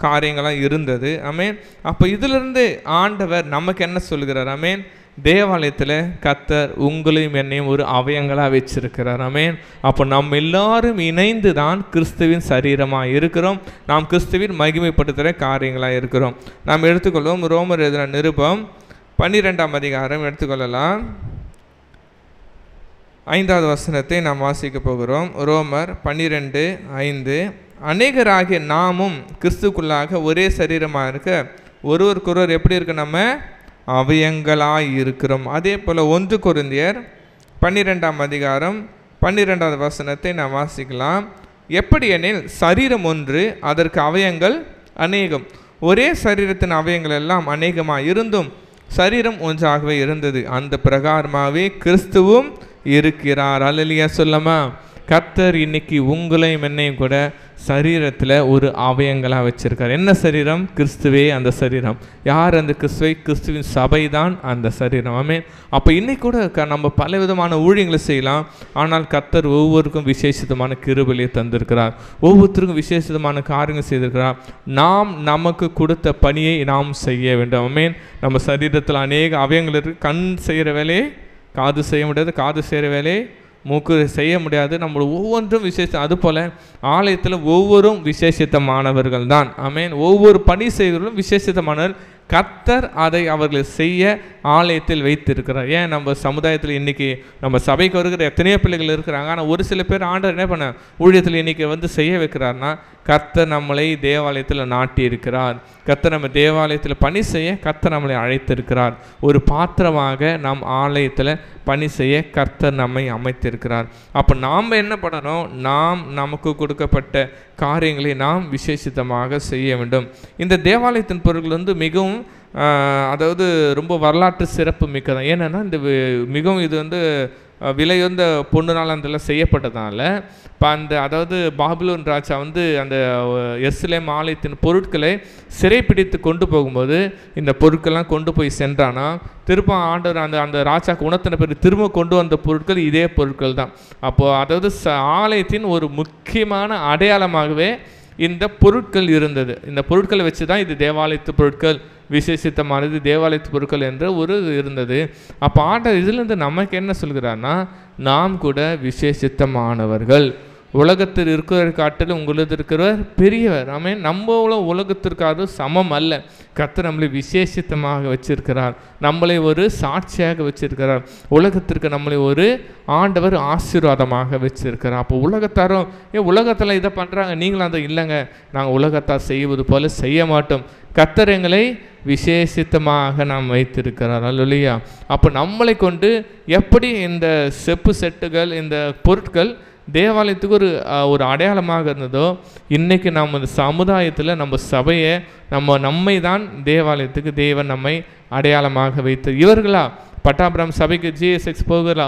Speaker 1: காரியங்களாக இருந்தது. ஆமேன். அப்போ இதிலிருந்து ஆண்டவர் நமக்கு என்ன சொல்கிறார்? ஆமேன். தேவாலயத்தில் கர்த்தர் உங்களையும் என்னையும் ஒரு அவயங்களாக வச்சிருக்கிறார். ஆமேன். அப்போ நம்ம எல்லாரும் இணைந்து தான் கிறிஸ்துவின் சரீரமாக இருக்கிறோம். நாம் கிறிஸ்துவின் மகிமைப்படுத்துகிற காரியங்களாக இருக்கிறோம். நாம் எடுத்துக்கொள்வோம் ரோமர் எழுதின நிருபம் 12ஆம் அதிகாரம் எடுத்துக்கொள்ளலாம். 5வது வசனத்தை நாம் வாசிக்க போகிறோம். ரோமர் 12:5. அநேகராகிய நாமும் கிறிஸ்துக்குள்ளாக ஒரே சரீரமாக இருக்க ஒருவருக்கொருவர் எப்படி இருக்கு? நம்ம அவயங்களாய் இருக்கிறோம். அதே போல் 1 கொரிந்தியர் 12ஆம் அதிகாரம் 12வது வசனத்தை நாம் வாசிக்கலாம். எப்படி எனில் சரீரம் ஒன்று, அதற்கு அவயங்கள் அநேகம். ஒரே சரீரத்தின் அவயங்கள் எல்லாம் அநேகமாக இருந்தும் சரீரம் ஒன்றாகவே இருந்தது. அந்த பிரகாரமாகவே கிறிஸ்துவும் இருக்கிறார். அல்லேலூயா சொல்லமா? கர்த்தர் இன்னைக்கு உங்களையும் என்னையும் கூட சரீரத்தில் ஒரு அவயங்களாக வச்சிருக்கார். என்ன சரீரம்? கிறிஸ்துவே அந்த சரீரம். யார் அந்த கிறிஸ்துவை? கிறிஸ்துவின் சபை தான் அந்த சரீரம். ஆமென். அப்போ இன்னைக்கு கூட நம்ம பல விதமான ஊழியங்களை செய்யலாம். ஆனால் கர்த்தர் ஒவ்வொருக்கும் விசேஷிதமான கிருபையை தந்திருக்கிறார். ஒவ்வொருத்தருக்கும் விசேஷிதமான காரியங்கள் செய்திருக்கிறார். நாம் நமக்கு கொடுத்த பணியை நாம் செய்ய வேண்டும். ஆமென். நம்ம சரீரத்தில் அநேக அவயங்கள் இருக்குது. கண் செய்கிற வேலையை காது செய்ய முடியாது, காது செய்கிற வேலையை மூக்கு செய்ய முடியாது. நம்ம ஒவ்வொன்றும் விசேஷம். அதுபோல் ஆலயத்தில் ஒவ்வொரும் விசேஷித்தமானவர்கள் தான். ஆமென். ஒவ்வொரு பணி செய்கிறவர்களும் விசேஷித்தமானவர்கள். கர்த்தர் அதை அவர்கள் செய்ய ஆலயத்தில் வைத்திருக்கிறார். ஏன் நம்ம சமுதாயத்தில் இன்றைக்கி நம்ம சபைக்கு வருகிற எத்தனையோ பிள்ளைகள் இருக்கிறாங்க. ஆனால் ஒரு சில பேர் ஆண்டவர் என்ன பண்ண ஊழியத்தில் இன்றைக்கி வந்து செய்ய வைக்கிறார்னா, கர்த்தர் நம்மளை தேவாலயத்தில் நாட்டி இருக்கிறார். கர்த்தர் நம்ம தேவாலயத்தில் பணி செய்ய கர்த்தர் நம்மளை அழைத்திருக்கிறார். ஒரு பாத்திரமாக நாம் ஆலயத்தில் பணி செய்ய கர்த்தர் நம்மை அமைத்திருக்கிறார். அப்போ நாம் என்ன பண்ணணும்? நாம் நமக்கு கொடுக்கப்பட்ட காரியங்களை நாம் விசேஷித்தமாக செய்ய வேண்டும். இந்த தேவாலயத்தின் பொருட்கள் வந்து மிகவும் அதாவது ரொம்ப வரலாற்று சிறப்பு மிக்கதான். ஏன்னா இந்த மிகவும் இது வந்து விலையுந்த பொண்ணுனால் அதெல்லாம் செய்யப்பட்டதால் இப்போ அதாவது பாபிலோன் ராஜா வந்து அந்த எருசலேம் ஆலயத்தின் பொருட்களை சிறைப்பிடித்து கொண்டு போகும்போது இந்த பொருட்கள்லாம் கொண்டு போய் சென்றானா, திரும்ப ஆண்டவர் அந்த ராஜாக்கு உணர்த்தின பிறகு திரும்ப கொண்டு வந்த பொருட்கள் இதே பொருட்கள் தான். அப்போது அதாவது ஆலயத்தின் ஒரு முக்கியமான அடையாளமாகவே இந்த பொருட்கள் இருந்தது. இந்த பொருட்களை வச்சு தான் இது தேவாலயத்து பொருட்கள், விசேஷித்தமானது தேவாலயத்து பொருட்கள் என்ற ஒரு இருந்தது. அப்போ ஆண்டவர் இதிலிருந்து நமக்கு என்ன சொல்கிறார்னா, நாம் கூட விசேஷித்தமானவர்கள். உலகத்தில் இருக்கிறவர் காட்டிலும் உங்களது இருக்கிறவர் பெரியவர். ஆமென். நம்மள உலகத்திற்காக சமம் அல்ல. கர்த்தர் நம்மளை விசேஷித்தமாக வச்சிருக்கிறார். நம்மளை ஒரு சாட்சியாக வச்சிருக்கிறார். உலகத்திற்கு நம்மளை ஒரு ஆண்டவர் ஆசீர்வாதமாக வச்சிருக்கிறார். அப்போ உலகத்தாரும் உலகத்தில் இதை பண்ணுறாங்க, நீங்களும் அதை இல்லைங்க, நாங்கள் உலகத்தார் செய்வது போல செய்ய மாட்டோம். கர்த்தர் எங்களை விசேஷித்தமாக நாம் வைத்திருக்கிறார். அல்லேலூயா. அப்போ நம்மளை கொண்டு எப்படி இந்த செப்பு செட்டுகள், இந்த பொருட்கள் தேவாலயத்துக்கு ஒரு அடையாளமாக இருந்ததோ, இன்றைக்கி நம்ம இந்த சமுதாயத்தில் நம்ம சபையை நம்மை தான் தேவாலயத்துக்கு தேவன் நம்மை அடையாளமாக வைத்து. இவர்களா பட்டாபுரம் சபைக்கு ஜிஎஸ்எக்ஸ் போகிறா?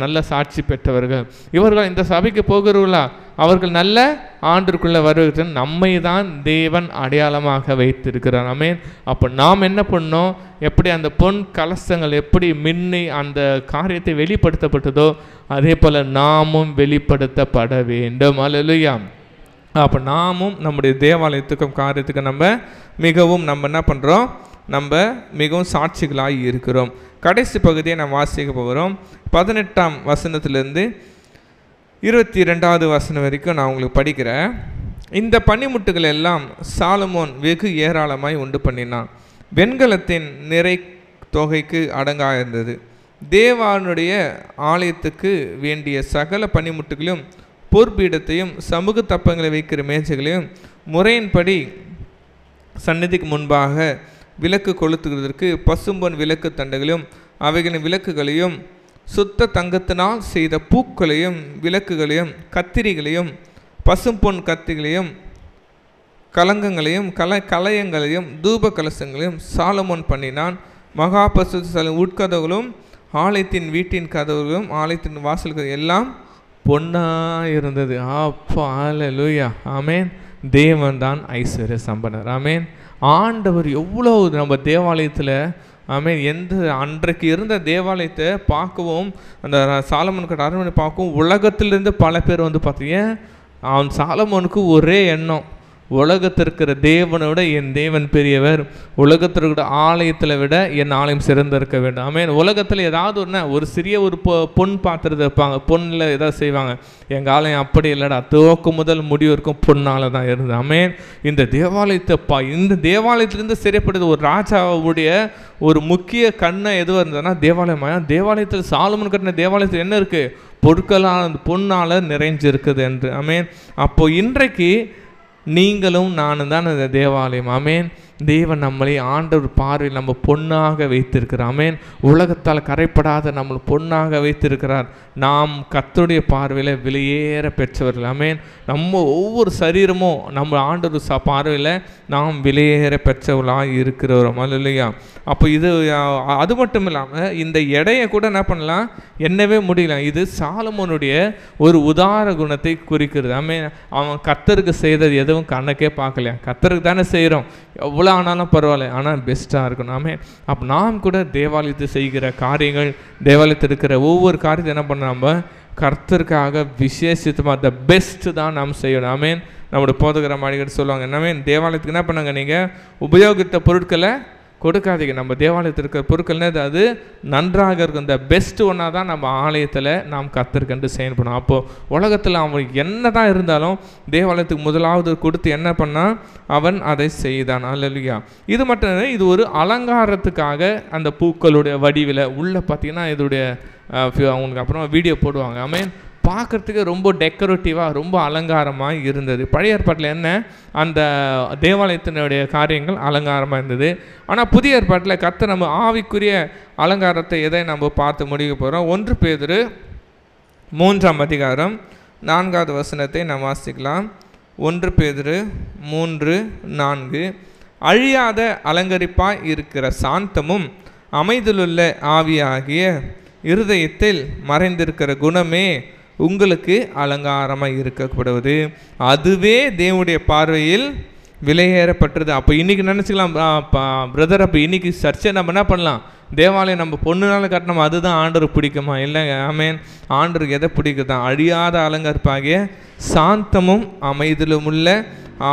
Speaker 1: நல்ல சாட்சி பெற்றவர்கள். இவர்கள் இந்த சபைக்கு போகிறவர்களா? அவர்கள் நல்ல ஆண்டிற்குள்ளே வருகிற நம்மை தான் தேவன் அடையாளமாக வைத்திருக்கிறார். ஆமென். அப்போ நாம் என்ன பண்ணோம்? எப்படி அந்த பொன் கலசங்கள் எப்படி மின்னி அந்த காரியத்தை வெளிப்படுத்தப்பட்டதோ அதே போல் நாமும் வெளிப்படுத்தப்பட வேண்டும். அல்லேலூயா. அப்போ நாமும் நம்முடைய தேவாலயத்துக்கும் காரியத்துக்கும் நம்ம என்ன பண்ணுறோம்? நம்ம மிகவும் சாட்சிகளாக இருக்கிறோம். கடைசி பகுதியை நாம் வாசிக்க போகிறோம். 18ஆம் வசனத்திலிருந்து 22வது வசனம் வரைக்கும் நான் உங்களுக்கு படிக்கிறேன். இந்த பனிமுட்டுகள் எல்லாம் சாலமோன் வெகு ஏராளமாய் உண்டு பண்ணினான். வெண்கலத்தின் நிறை தொகைக்கு அடங்காயிருந்தது. தேவனுடைய ஆலயத்துக்கு வேண்டிய சகல பணிமுட்டுகளையும் பொற்பீடத்தையும் சமூக தப்பங்களை வைக்கிற மேஜைகளையும் முறையின்படி சந்நிதிக்கு முன்பாக விளக்கு கொளுத்துவதற்கு பசும்பொன் விளக்கு தண்டுகளையும் அவைகளின் விளக்குகளையும் சுத்த தங்கத்தினால் செய்த பூக்களையும் விளக்குகளையும் கத்திரிகளையும் பசும்பொன் கத்திகளையும் கலங்கங்களையும் கலயங்களையும் தூப கலசங்களையும் சாலமோன் பண்ணினான். மகா பரிசுத்த உட்கதவுகளும் ஆலயத்தின் வீட்டின் கதவுகளும் ஆலயத்தின் வாசல்கள் எல்லாம் பொன்னாக இருந்தது. அப்பா அல்லேலூயா, ஆமேன். தேவன் தான் ஐஸ்வர்ய சம்பனர். ஆமேன். ஆண்டவர் எவ்வளோ நம்ம தேவாலயத்தில் ஆமேன் அன்றைக்கு இருந்த தேவாலயத்தை பார்க்கவும் அந்த சாலமோன் கட்ட அரண்மனை பார்க்கவும் உலகத்திலிருந்து பல பேர் வந்து பார்த்தீங்க. அவன் சாலமோனுக்கு ஒரே எண்ணம், உலகத்தில் இருக்கிற தேவனை விட என் தேவன் பெரியவர், உலகத்தில் இருக்கிற ஆலயத்தில் விட என் ஆலயம் சிறந்திருக்க வேண்டும். ஆமேன். உலகத்தில் ஏதாவது ஒரு சிறிய ஒரு பொன் பாத்திரத்தை வைப்பாங்க, பொண்ணில் ஏதாவது செய்வாங்க. எங்கள் ஆலயம் அப்படி இல்லைடா, துவக்கம் முதல் முடிவு இருக்கும் பொண்ணால் தான் இருந்தது. ஆமேன். இந்த தேவாலயத்தை இந்த தேவாலயத்திலேருந்து சிறைப்படுது ஒரு ராஜாவுடைய ஒரு முக்கிய கண்ணை எதுவாக இருந்ததுன்னா தேவாலயம். தேவாலயத்தில் சாலமோன் கட்டின தேவாலயத்தில் என்ன இருக்குது? பொருட்களால் பொன்னால் நிறைஞ்சிருக்குது என்று. ஆமேன். அப்போது இன்றைக்கு நீங்களும் நானும் தான் அந்த தேவாலயம். ஆமேன். தேவன் நம்மளை ஆண்டவர் பார்வையில் நம்ம பொன்னாக வைத்திருக்கிறார். ஆமேன். உலகத்தால் கரைப்படாத நம்மளை பொன்னாக வைத்திருக்கிறார். நாம் கர்த்தருடைய பார்வையில் விலையேற பெற்றவர்கள். ஆமேன். நம்ம ஒவ்வொரு சரீரமும் நம்ம ஆண்டவர் பார்வையில் நாம் விலையேற பெற்றவர்களாக இருக்கிறோம். அல்லேலூயா. அப்போ இது அது மட்டும் இல்லாமல் இந்த எடையை கூட என்ன பண்ணலாம், என்னவே முடியல. இது சாலமோனுடைய ஒரு உதார குணத்தை குறிக்கிறது. ஆமேன். அவன் கர்த்தருக்கு செய்தது எதுவும் கண்ணுக்கே பார்க்கலையா? கர்த்தருக்கு தானே செய்கிறோம், எவ்வளோ ஆனாலும் பரவாயில்ல, ஆனால் பெஸ்ட்டாக இருக்கணும். ஆமேன். அப்போ நாம் கூட தேவாலயத்தை செய்கிற காரியங்கள், தேவாலயத்தில் இருக்கிற ஒவ்வொரு காரியத்தை என்ன பண்ண நம்ம கர்த்தருக்காக விசேஷித்தமாக த பெஸ்ட்டு தான் நாம் செய்யணும். ஆமேன். நம்மளோட போதகர மாளிகை சொல்லுவாங்க, என்னமே தேவாலயத்துக்கு என்ன பண்ணாங்க, நீங்கள் உபயோகித்த பொருட்களை கொடுக்காதீங்க. நம்ம தேவாலயத்தில் இருக்கிற பொருட்கள்னு அது நன்றாக இருக்கும், இந்த பெஸ்ட்டு ஒன்றா தான் நம்ம ஆலயத்தில் நாம் கர்த்தருக்கென்று செயல்படணும். அப்போது உலகத்தில் அவன் என்ன தான் இருந்தாலும் தேவாலயத்துக்கு முதலாவது கொடுத்து என்ன பண்ணால் அவன் அதை செய்தான். அல்லேலூயா. இது மட்டும் இல்லை, இது ஒரு அலங்காரத்துக்காக அந்த பூக்களுடைய வடிவில் உள்ள பார்த்தீங்கன்னா இதோடைய அவங்களுக்கு அப்புறம் வீடியோ போடுவாங்க. ஆமேன். பார்க்குறதுக்கு ரொம்ப டெக்கரேட்டிவாக ரொம்ப அலங்காரமாக இருந்தது. பழைய ஏற்பாட்டில் என்ன அந்த தேவாலயத்தினுடைய காரியங்கள் அலங்காரமாக இருந்தது. ஆனால் புதிய ஏற்பாட்டில் கர்த்தர் நம்ம ஆவிக்குரிய அலங்காரத்தை எதை நம்ம பார்த்து முடிக்க போகிறோம். 1 பேதுரு 3ஆம் அதிகாரம் 4வது வசனத்தை நாம் வாசிக்கலாம். 1 பேதுரு 3:4 அழியாத அலங்கரிப்பாய் இருக்கிற சாந்தமும் அமைதியுள்ள ஆவியாகிய இருதயத்தில் மறைந்திருக்கிற குணமே உங்களுக்கு அலங்காரமாக இருக்கப்படுவது, அதுவே தேவனுடைய பார்வையில் விலையேறப்பட்டது. அப்போ இன்றைக்கி நினச்சிக்கலாம் பிரதர், அப்போ இன்றைக்கி சர்ச்சை நம்ம என்ன பண்ணலாம், தேவாலயம் நம்ம பொண்ணுனால கட்டணும், அதுதான் ஆண்டருக்கு பிடிக்குமா? இல்லைங்க. ஆமேன். ஆண்டருக்கு எதை பிடிக்குதான்? அழியாத அலங்கரிப்பாகிய சாந்தமும் அமைதியிலும் உள்ள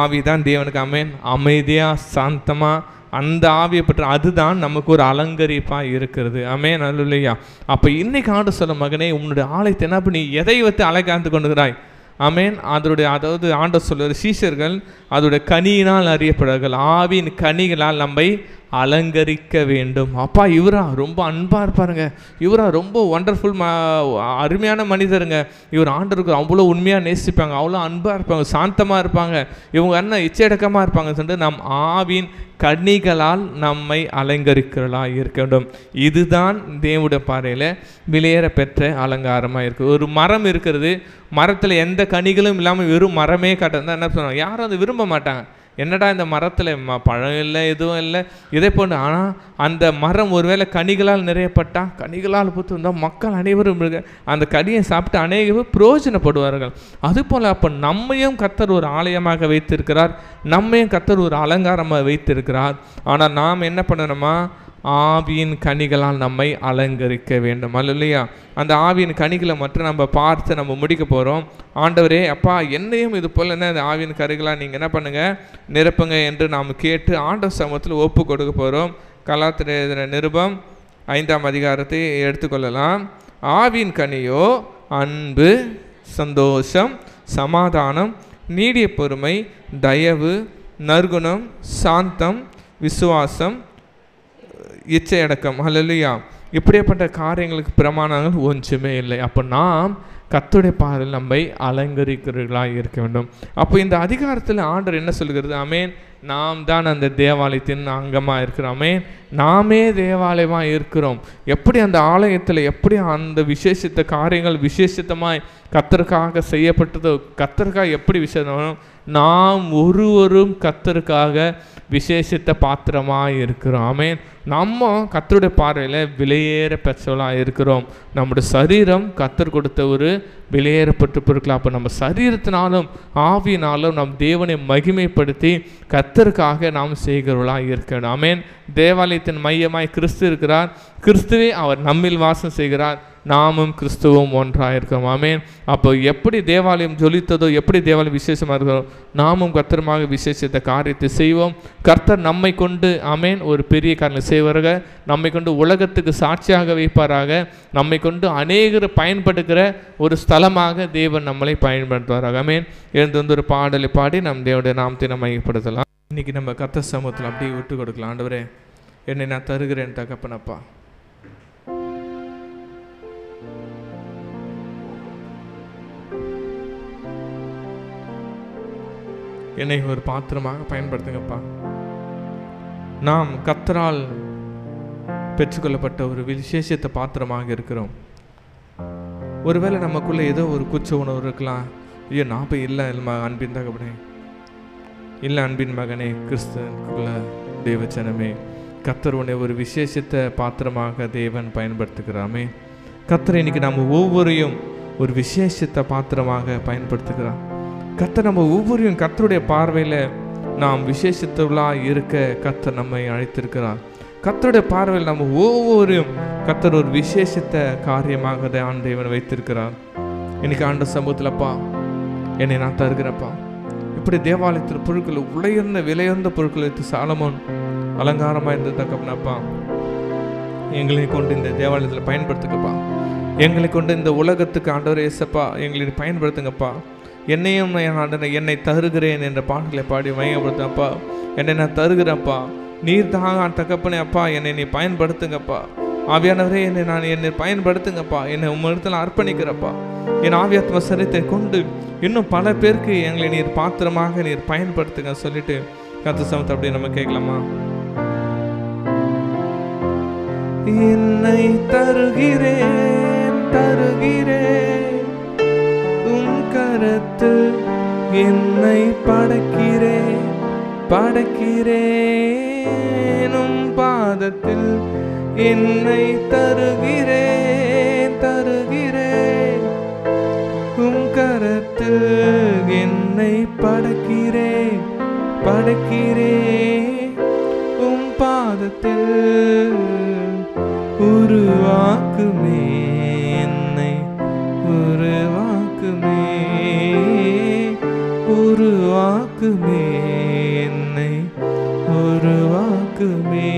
Speaker 1: ஆவி தான் தேவனுக்கு. ஆமேன். அமைதியாக சாந்தமாக அந்த ஆவியை பற்றி அதுதான் நமக்கு ஒரு அலங்கரிப்பாக இருக்கிறது. ஆமேன். அல்லேலூயா. அப்போ இன்னைக்கு ஆண்டு சொல்ல மகனே, உன்னுடைய ஆலயத்தை என்ன பண்ணி எதை வைத்து அலங்காந்து கொண்டுகிறாய்? ஆமேன். அதனுடைய அதாவது ஆண்டவர் சொல்லுற சீஷர்கள் அதோடைய கனியினால் அறியப்படுவார்கள். ஆவியின் கனிகளால் நம்மை அலங்கரிக்க வேண்டும். அப்பா இவரா ரொம்ப அன்பாக இருப்பாருங்க, இவரா ரொம்ப ஒண்டர்ஃபுல் அருமையான மனிதருங்க, இவர் ஆண்டருக்கு அவ்வளோ உண்மையாக நேசிப்பாங்க, அவ்வளோ அன்பாக இருப்பாங்க, சாந்தமாக இருப்பாங்க, இவங்க என்ன இச்சையடக்கமாக இருப்பாங்கன்னு சொல்லிட்டு நம் ஆவின் கனிகளால் நம்மை அலங்கரிக்கிறதா இருக்க வேண்டும். இதுதான் தேவனுடைய பார்வையில் விலையேற பெற்ற அலங்காரமாக இருக்குது. ஒரு மரம் இருக்கிறது, மரத்தில் எந்த கனிகளும் இல்லாமல் வெறும் மரமே காட்டுறதா என்ன சொல்லுவாங்க, யாரும் அதை விரும்ப மாட்டாங்க. என்னடா இந்த மரத்தில் பழம் இல்லை, எதுவும் இல்லை, இதை போன்று. ஆனால் அந்த மரம் ஒருவேளை கனிகளால் நிறையப்பட்டால், கனிகளால் பூத்து வந்தால் மக்கள் அனைவரும் அந்த கனியை சாப்பிட்டு அநேகரும் பிரயோஜனப்படுவார்கள். அதுபோல் அப்போ நம்மையும் கர்த்தர் ஒரு ஆலயமாக வைத்திருக்கிறார், நம்மையும் கர்த்தர் ஒரு அலங்காரமாக வைத்திருக்கிறார். ஆனால் நாம் என்ன பண்ணணுமா, ஆவியின் கனிகளால் நம்மை அலங்கரிக்க வேண்டும். அல்லேலூயா. அந்த ஆவியின் கனிகளை மட்டும் நம்ம பார்த்து நம்ம முடிக்க போகிறோம். ஆண்டவரே அப்பா என்னையும் இது போல் என்ன ஆவியின் கனிகளாக நீங்கள் என்ன பண்ணுங்கள் நிரப்புங்க என்று நாம் கேட்டு ஆண்டவர் சமூகத்தில் ஒப்பு கொடுக்க போகிறோம். கலாத்தியர் நிருபம் 5ஆம் அதிகாரத்தை எடுத்துக்கொள்ளலாம். ஆவியின் கனியோ அன்பு, சந்தோஷம், சமாதானம், நீடிய பொறுமை, தயவு, நற்குணம், சாந்தம், விசுவாசம், இச்சையடக்கம். அல்லேலூயா. இப்படிப்பட்ட காரியங்களுக்கு பிரமாணங்கள் ஒன்றுமே இல்லை. அப்போ நாம் கர்த்தருடைய பார்வையில் நம்மை அலங்கரிக்கிறவர்களாக இருக்க வேண்டும். அப்போ இந்த அதிகாரத்தில் ஆண்டவர் என்ன சொல்கிறது? ஆமென், நாம் தான் அந்த தேவாலயத்தின் அங்கமாக இருக்கிறோம். ஆமென், நாமே தேவாலயமாக இருக்கிறோம். எப்படி அந்த ஆலயத்தில் எப்படி அந்த விசேஷித்த காரியங்கள் விசேஷித்தமாய் கர்த்தருக்காக செய்யப்பட்டதோ, கர்த்தருக்காக எப்படி விசேஷம், நாம் ஒருவரும் கர்த்தருக்காக விசேஷித்த பாத்திரமாக இருக்கிறோம். ஆமென், நம்ம கர்த்தருடைய பார்வையில் விலையேற பெற்றவர்களாக இருக்கிறோம். நம்முடைய சரீரம் கர்த்தர் கொடுத்த ஒரு விலையேறப்பட்ட பொருட்கள். அப்போ நம்ம சரீரத்தினாலும் ஆவியினாலும் நம் தேவனை மகிமைப்படுத்தி கர்த்தருக்காக நாம் செய்கிறவர்களாக இருக்கணும். ஆமென், தேவாலயத்தின் மையமாய் கிறிஸ்து இருக்கிறார். கிறிஸ்துவே அவர் நம்மில் வாசம் செய்கிறார். நாமும் கிறிஸ்துவும் ஒன்றாக இருக்கிறோம். ஆமென், அப்போ எப்படி தேவாலயம் ஜொலித்ததோ, எப்படி தேவாலயம் விசேஷமாக இருக்கிறோம், நாமும் கர்த்தருமாக விசேஷித்த காரியத்தை செய்வோம். கர்த்தர் நம்மை கொண்டு ஆமென் ஒரு பெரிய காரியம் செய்வாராக, நம்மை கொண்டு உலகத்துக்கு சாட்சியாக வைப்பாராக, நம்மை கொண்டு அநேகர் பயன்படுகிற ஒரு ஸ்தலமாக தேவன் நம்மளை பயன்படுத்துவாராக. ஆமென், எழுந்து வந்து ஒரு பாடலை பாடி நம் தேவனுடைய நாமத்தை நம்ம மையப்படுத்தலாம். இன்னைக்கு நம்ம கர்த்தர் சமூகத்தில் அப்படியே விட்டு கொடுக்கலாம். ஆண்டவரே, என்னை நான் தருகிறேன் தகப்பனப்பா. என்னை ஒரு பாத்திரமாக பயன்படுத்துங்கப்பா. நாம் கர்த்தரால் பெற்றுக்கொள்ளப்பட்ட ஒரு விசேஷித்த பாத்திரமாக இருக்கிறோம். ஒருவேளை நமக்குள்ள ஏதோ ஒரு குச்ச உணர்வு இருக்கலாம். ஐயோ, நான் போய் இல்லை அன்பின் தகப்பனே, இல்லை அன்பின் மகனே, கிறிஸ்துக்குள்ள தேவச்சனமே, கர்த்தர் உன்னை ஒரு விசேஷித்த பாத்திரமாக தேவன் பயன்படுத்துகிறாமே. கர்த்தர் இன்னைக்கு நம்ம ஒவ்வொருவரையும் ஒரு விசேஷித்த பாத்திரமாக பயன்படுத்துகிறார். கர்த்தர் நம்ம ஒவ்வொருவரையும் கர்த்தருடைய பார்வையில் நாம் விசேஷித்தவர்களாக இருக்க கர்த்தர் நம்மை அழைத்திருக்கிறார். கர்த்தருடைய பார்வையில் நம்ம ஒவ்வொருவரையும் கர்த்தர் ஒரு விசேஷித்த காரியமாக ஆண்டவன் வைத்திருக்கிறார். இன்னைக்கு ஆண்ட சமூகத்தில்ப்பா என்னை நான் தருகிறப்பா. இப்படி தேவாலயத்தில் பொருட்கள் உயர்ந்த விலையுயர்ந்த பொருட்கள் வைத்து சாலமோன் அலங்காரமாக இருந்தது தகப்பனப்பா. எங்களை கொண்டு இந்த தேவாலயத்தில் பயன்படுத்துங்கப்பா. எங்களை கொண்டு இந்த உலகத்துக்கு ஆண்டவர் இயேசப்பா எங்களை பயன்படுத்துங்கப்பா. என்னையும் என்னை தருகிறேன் என்ற பாடலை பாடி மையப்படுத்தப்பா. என்னை நான் தருகிறேன்ப்பா, நீர் தாங்க தகப்பனே அப்பா, என்னை நீ பயன்படுத்துங்கப்பா. ஆவியானவரே, என்னை பயன்படுத்துங்கப்பா. என்னை உம்மிடத்தில் அர்ப்பணிக்கிறப்பா. என் ஆவியாத்ம சரீரத்தை கொண்டு இன்னும் பல பேருக்கு எங்களை நீர் பாத்திரமாக நீர் பயன்படுத்துங்க சொல்லிட்டு கர்த்தர் சமூகத்தை அப்படியே நம்ம கேட்கலாமா? என்னை தருகிறேன் தருகிறேன், உம் கரத்தில் என்னை படைக்கிறேன் படைக்கிறேன், உம் பாதத்தில் என்னை தருகிறேன் தருகிறேன், உம் கரத்தில் என்னை படைக்கிறேன் படைக்கிறேன், உம் பாதத்தில் உருவாக்குமே என்னை உருவாக்குமே உருவாக்குமே என்னை உருவாக்குமே,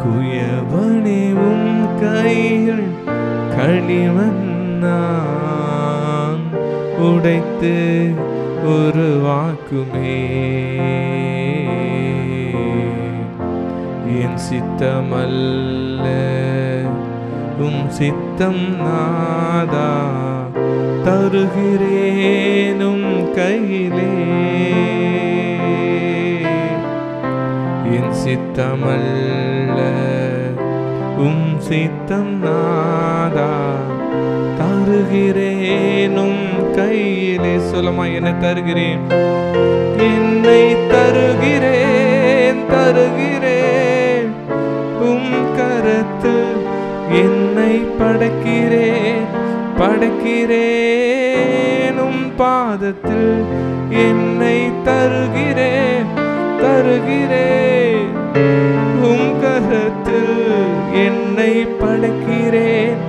Speaker 1: குயவனே உம் கையில் களிமண்ணான் உடைத்து உருவாக்குமே, என் சித்தமல்ல உம் சித்தம் நாதா, தருகிறேனும் கையிலே, என் சித்தமல்ல உம் சித்தம் நாதா, தருகிறேனும் கையிலே. சொல்லமா, என்னை தருகிறேன், என்னை தருகிறேன் தருகிறேன், உம் கரத்து என்னை படைக்கிறேன் படைக்கிறேன், உம் பாதத்தில் என்னை தருகிறேன் தருகிறேன், உம் கரத்தில் என்னை படைக்கிறேன்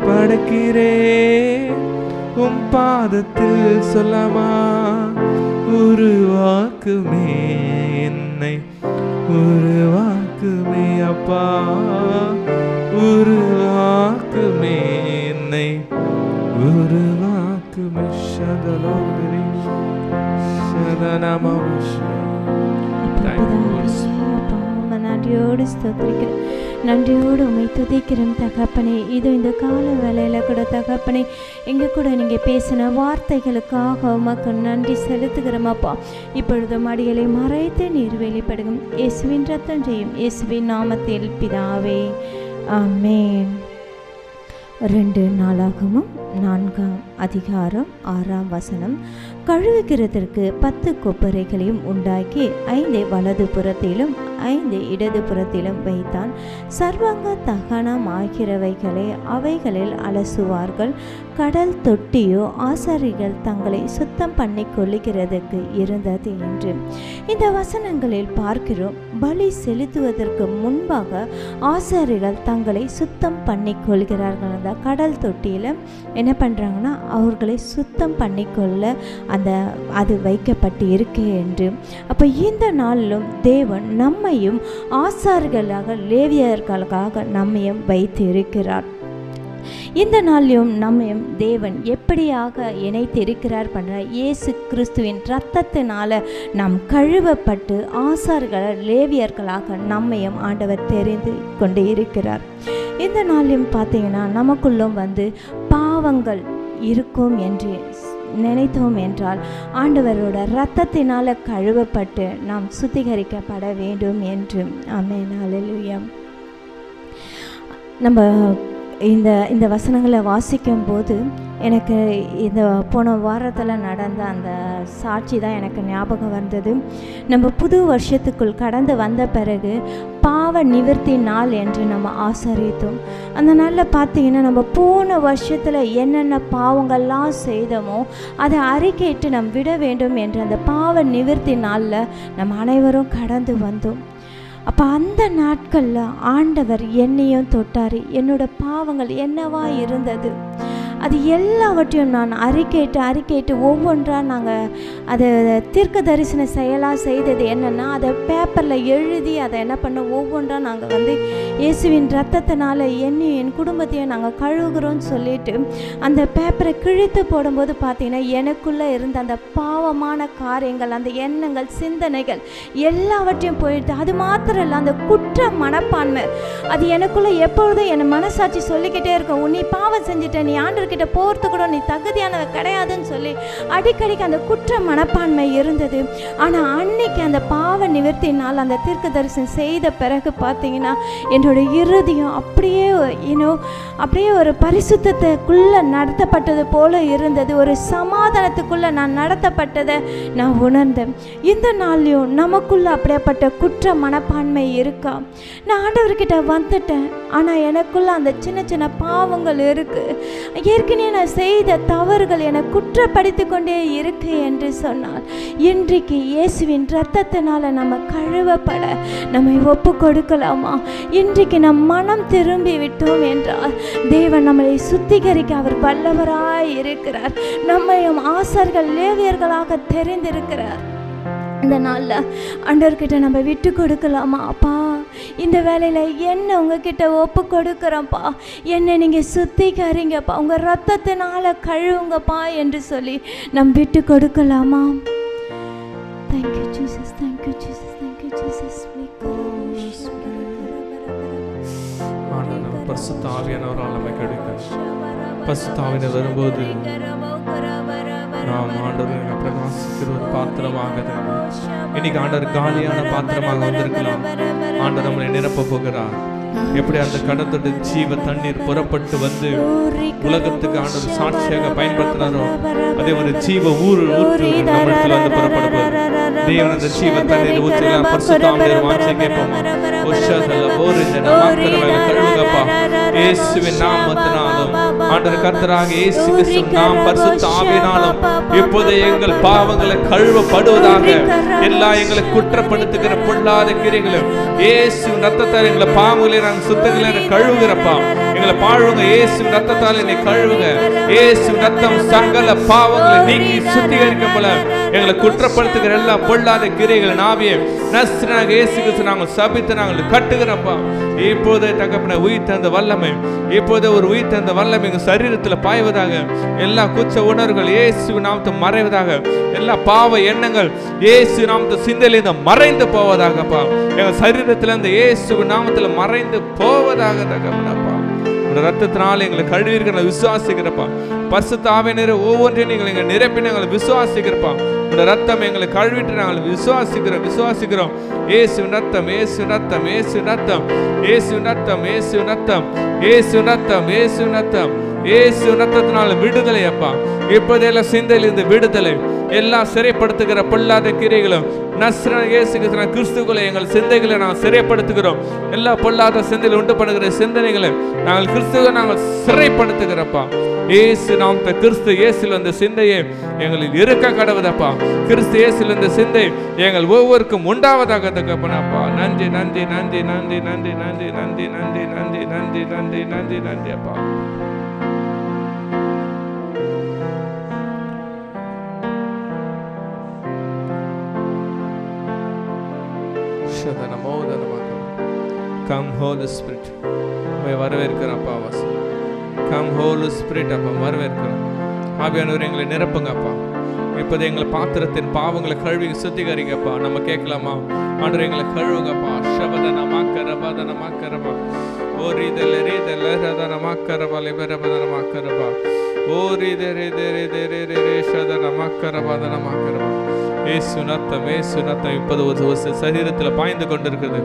Speaker 1: படைக்கிறேன், உம் பாதத்தில். சொல்லமா, உருவாக்குமே என்னை உருவாக்குமே அப்பா, உருவாக்குமே என்னை உருவாக்குமே. சதலோதரி சதனமோஷ
Speaker 2: நன்றியோடு ஸ்தோத்திரிக்கிறேன். நன்றியோடு உம்மை துதிக்கிறோம் தகப்பனே. இது இந்த கால வேளையில் கூட தகப்பனே எங்கள் கூட நீங்கள் பேசின வார்த்தைகளுக்காக உமக்கு நன்றி செலுத்துகிறோமப்பா. இப்பொழுது மடிகளை மறைத்து நீர் வெளிப்படுகும். இயேசுவின் ரத்தம் செய்யும் இயேசுவின் நாமத்தில் பிதாவே, ஆமென். 2 நாளாகமம் 4ஆம் அதிகாரம் 6ஆம் வசனம். கழுவுகிறதற்கு 10 கொப்பரைகளையும் உண்டாக்கி 5 வலது புறத்திலும் 5 இடது புறத்திலும் வைத்தான். சர்வாங்க தகனம் ஆகிறவைகளை அவைகளில் அலசுவார்கள். கடல் தொட்டியோ ஆசாரிகள் தங்களை சுத்தம் பண்ணி கொள்ளுகிறதுக்கு இருந்தது என்று. இந்த வசனங்களில் பார்க்கிறோம், பலி செலுத்துவதற்கு முன்பாக ஆசாரிகள் தங்களை சுத்தம் பண்ணி கொள்கிறார்கள். அந்த கடல் தொட்டியில் என்ன பண்ணுறாங்கன்னா அவர்களை சுத்தம் பண்ணிக்கொள்ள அது வைக்கப்பட்டு இருக்கு என்று. அப்போ இந்த நாளிலும் தேவன் நம்மையும் ஆசாரிகளாக லேவியர்களாக நம்மையும் வைத்து இருக்கிறார். இந்த நாளிலும் நம்மையும் தேவன் எப்படியாக இணைத்து இருக்கிறார் பண்ணுற இயேசு கிறிஸ்துவின் இரத்தத்தினால நாம் கழுவப்பட்டு ஆசாரிகள் லேவியர்களாக நம்மையும் ஆண்டவர் தெரிந்து கொண்டு இருக்கிறார். இந்த நாளிலும் பார்த்தீங்கன்னா நமக்குள்ளும் பாவங்கள் இருக்கும் என்று நினைத்தோம் என்றால் ஆண்டவரோட இரத்தத்தினால கழுவப்பட்டு நாம் சுத்திகரிக்கப்பட வேண்டும் என்று. ஆமென், ஹல்லேலூயா. நம்ம இந்த வசனங்களை வாசிக்கும் போது எனக்கு இந்த போன வாரத்தில் நடந்த அந்த சாட்சி தான் எனக்கு ஞாபகம் வந்தது. நம்ம புது வருஷத்துக்குள் கடந்து வந்த பிறகு பாவ நிவர்த்தி நாள் என்று நம்ம ஆசரித்தோம். அந்த நாளில் பார்த்தீங்கன்னா நம்ம போன வருஷத்தில் என்னென்ன பாவங்கள்லாம் செய்தோமோ அதை அறிக்கையிட்டு நம்ம விட வேண்டும் என்று அந்த பாவ நிவர்த்தி நாளில் நம்ம அனைவரும் கடந்து வந்தோம். அப்போ அந்த நாட்களில் ஆண்டவர் என்னையும் தொட்டார். என்னோட பாவங்கள் என்னவா இருந்தது அது எல்லாவற்றையும் நான் அறிக்கையிட்டு ஒவ்வொன்றாக நாங்கள் அதை தீர்க்க தரிசன செயலாக செய்தது என்னென்னா அதை பேப்பரில் எழுதி அதை என்ன பண்ண ஒவ்வொன்றாக நாங்கள் இயேசுவின் இரத்தத்தினால என்னையும் என் குடும்பத்தையும் நாங்கள் கழுவுகிறோன்னு சொல்லிட்டு அந்த பேப்பரை கிழித்து போடும்போது பார்த்தீங்கன்னா எனக்குள்ளே இருந்த அந்த பாவமான காரியங்கள், அந்த எண்ணங்கள், சிந்தனைகள் எல்லாவற்றையும் போயிடுது. அது மாத்திரம் இல்லை, அந்த குற்ற மனப்பான்மை அது எனக்குள்ளே எப்பொழுதும் என் மனசாட்சி சொல்லிக்கிட்டே இருக்கும், நீ பாவம் செஞ்சுட்ட, நீ ஆண்டவர்கிட்ட போகிறது கூட நீ தகுதியானவ கிடையாதுன்னு சொல்லி அடிக்கடிக்கு அந்த குற்ற மனப்பான்மை இருந்தது. ஆனால் அன்னைக்கு அந்த பாவ நிவர்த்தினால் அந்த தீர்க்க தரிசனம் செய்த பிறகு பார்த்தீங்கன்னா என்னோட இருதயம் அப்படியே ஒரு பரிசுத்தத்துக்குள்ளே நடத்தப்பட்டது போல இருந்தது. ஒரு சமாதானத்துக்குள்ளே நான் நடத்தப்பட்டதை நான் உணர்ந்தேன். இந்த நாள்லையும் நமக்குள்ளே அப்படியேப்பட்ட குற்ற மனப்பான்மை இருக்கா? நான் ஆண்டவர்கிட்ட வந்துட்டேன், ஆனால் எனக்குள்ளே அந்த சின்ன சின்ன பாவங்கள் இருக்குது, ஏற்கனவே நான் செய்த தவறுகள் என்னை குற்றப்படுத்தி கொண்டே இருக்கு என்று சொன்னால் இன்றைக்கு இயேசுவின் இரத்தத்தினால நம்ம கழுவப்பட நம்மை ஒப்பு கொடுக்கலாமா? இன்றைக்கு நம் மனம் திரும்பி விட்டோம் என்றால் தேவன் நம்மளை சுத்திகரிக்க அவர் வல்லவராய் இருக்கிறார். நம்மையும் ஆசார்கள் லேவியர்களாக தெரிந்திருக்கிறார். இந்த நாளில் ஆண்டவர்கிட்ட நம்ம விட்டு கொடுக்கலாமா? அப்பா, இந்த வேலையில் என்ன உங்ககிட்ட ஒப்பு கொடுக்குறோம்ப்பா, என்னை நீங்கள் சுத்திகரிங்கப்பா, உங்கள் ரத்தத்தினால கழுவுங்கப்பா என்று சொல்லி நம்ம விட்டு கொடுக்கலாமா? Thank you Jesus, thank you Jesus, thank you Jesus.
Speaker 1: பரிசுத்த ஆவியானவரால் நம்மை கழுவுங்க. பரிசுத்த ஆவியானவர் வரும்போது நாம் ஆண்டவர் பிரகாசிக்கிற ஒரு பாத்திரமாக இன்னைக்கு ஆண்டவர் காலியான பாத்திரமாக வந்திருக்கலாம். ஆண்டவர் நம்மளை நிரப்ப போகிறார். எப்படி அந்த கடத்தோட ஜீவ தண்ணீர் புறப்பட்டு உலகத்துக்கு ஆண்டவர் சாட்சியாக பயன்படுத்தினாரோ அதே ஒரு ஜீவ ஊற்று நம்மிடத்தில் புறப்பட போகிறார். தேவன் அந்த ஜீவ தண்ணீர் ஊற்றலாம். பரிசுத்த ஆவியானவர் வாஞ்சை கேட்போமா? இயேசுவின் நாமத்தினாலும் ஆண்டவர் கர்த்தராக இயேசு கிறிஸ்துவின் நாமம் பரிசுத்த ஆவியினாலும் இப்போது எங்கள் பாவங்களை கழுவப்படுவதாக. எல்லா எங்களை குற்றப்படுத்துகிற பொல்லாத கிரியைகளும் இயேசுவின் ரத்தத்தால் எங்களை பாவங்களை நாங்கள் சுத்தங்களை கழுவுகிறப்பா. எங்களை பாழுங்க, இயேசுவின் ரத்தத்தால் என்னை கழுவுங்க. இயேசுவின் ரத்தம் சகல பாவங்களை நீக்கி சுத்திகரிக்க போல எங்களை குற்றப்படுத்துகிற எல்லா பொல்லாத கிரியைகளை நாவியை நஸ்ரனாக இயேசு கிறிஸ்து நாங்கள் சபித்து நாங்கள் கட்டுகிறப்பா. இப்போதே தகப்பனே உயிர் தந்த வல்லமை, இப்போதே ஒரு உயிர் தந்த வல்லமை எங்கள் சரீரத்தில் பாய்வதாக. எல்லா குற்ற உணர்வுகள் இயேசு நாமத்தை மறைவதாக. எல்லா பாவ எண்ணங்கள் இயேசு நாமத்தை சிந்தையிலிருந்து மறைந்து போவதாகப்பா. எங்கள் சரீரத்தில் இந்த இயேசு நாமத்தில் மறைந்து போவதாக தகப்பனப்பா. ரத்தத்தினால் எங்களை கழுவிருக்க விசுவாசிக்கிறப்பா. பரிசுத்த ஆவியானவரே ஒவ்வொன்றையும் நீங்கள் எங்களை நிரப்பி நாங்கள் விசுவாசிக்கிறப்பா. உடைய ரத்தம் எங்களை கழுவிட்டு நாங்கள் விசுவாசிக்கிறோம். இயேசுவின் ரத்தம், இயேசுவின் ரத்தம், இயேசுவின் ரத்தம், இயேசுவின் ரத்தம், இயேசுவின் ரத்தம், இயேசுவின் ரத்தம், இயேசுவின் ரத்தம், இயேசுவின் ரத்தத்தினால விடுதலை அப்பா. இப்போதெல்லாம் சிந்தையிலிருந்து விடுதலை. எல்லா சிறைப்படுத்துகிற பொல்லாத கிரியைகளும் நஸ்ரனாகிய இயேசு கிறிஸ்துக்குள்ளே எங்கள் சிந்தைகளை நாங்கள் சிறைப்படுத்துகிறோம். எல்லா பொல்லாத சிந்தையில் உண்டு பண்ணுகிற சிந்தனைகளை நாங்கள் கிறிஸ்துவை நாங்கள் சிறைப்படுத்துகிறப்பா. இயேசு நாமத்தை கிறிஸ்து இயேசுல இந்த சிந்தையை எங்களில் இருக்க கடவுதப்பா. கிறிஸ்து இயேசுல இந்த சிந்தை எங்கள் ஒவ்வொருக்கும் உண்டாவதாக தகப்பனப்பா. நன்றி நன்றி நன்றி நன்றி நன்றி நன்றி நன்றி நன்றி நன்றி நன்றி நன்றி நன்றி நன்றி அப்பா. Come Holy Spirit. வரவேற்கிறோம் அப்பா. Come Holy Spirit அப்பா, வரவேற்கிறோம். ஆவியானவர் எங்களை நிரப்புங்கப்பா. இப்போது எங்களை பாத்திரத்தின் பாவங்களை கழுவி சுத்திகரிங்கப்பா. நம்ம கேட்கலாமா? ஆண்டவர் எங்களை கழுவுங்கப்பா. ஷபதனமாக்கரபா ஓரிதல ரீதல ரதனமாக்கரபா லிபரபதனமாக்கரபா ஓரிதரே தேரே தேரே ரே ஷதனமாக்கரபதனமாக்கரபா. இயேசு ரத்தம், இயேசு ரத்தம் இப்போது ஒரு சரீரத்தில் பாய்ந்து கொண்டிருக்கிறது.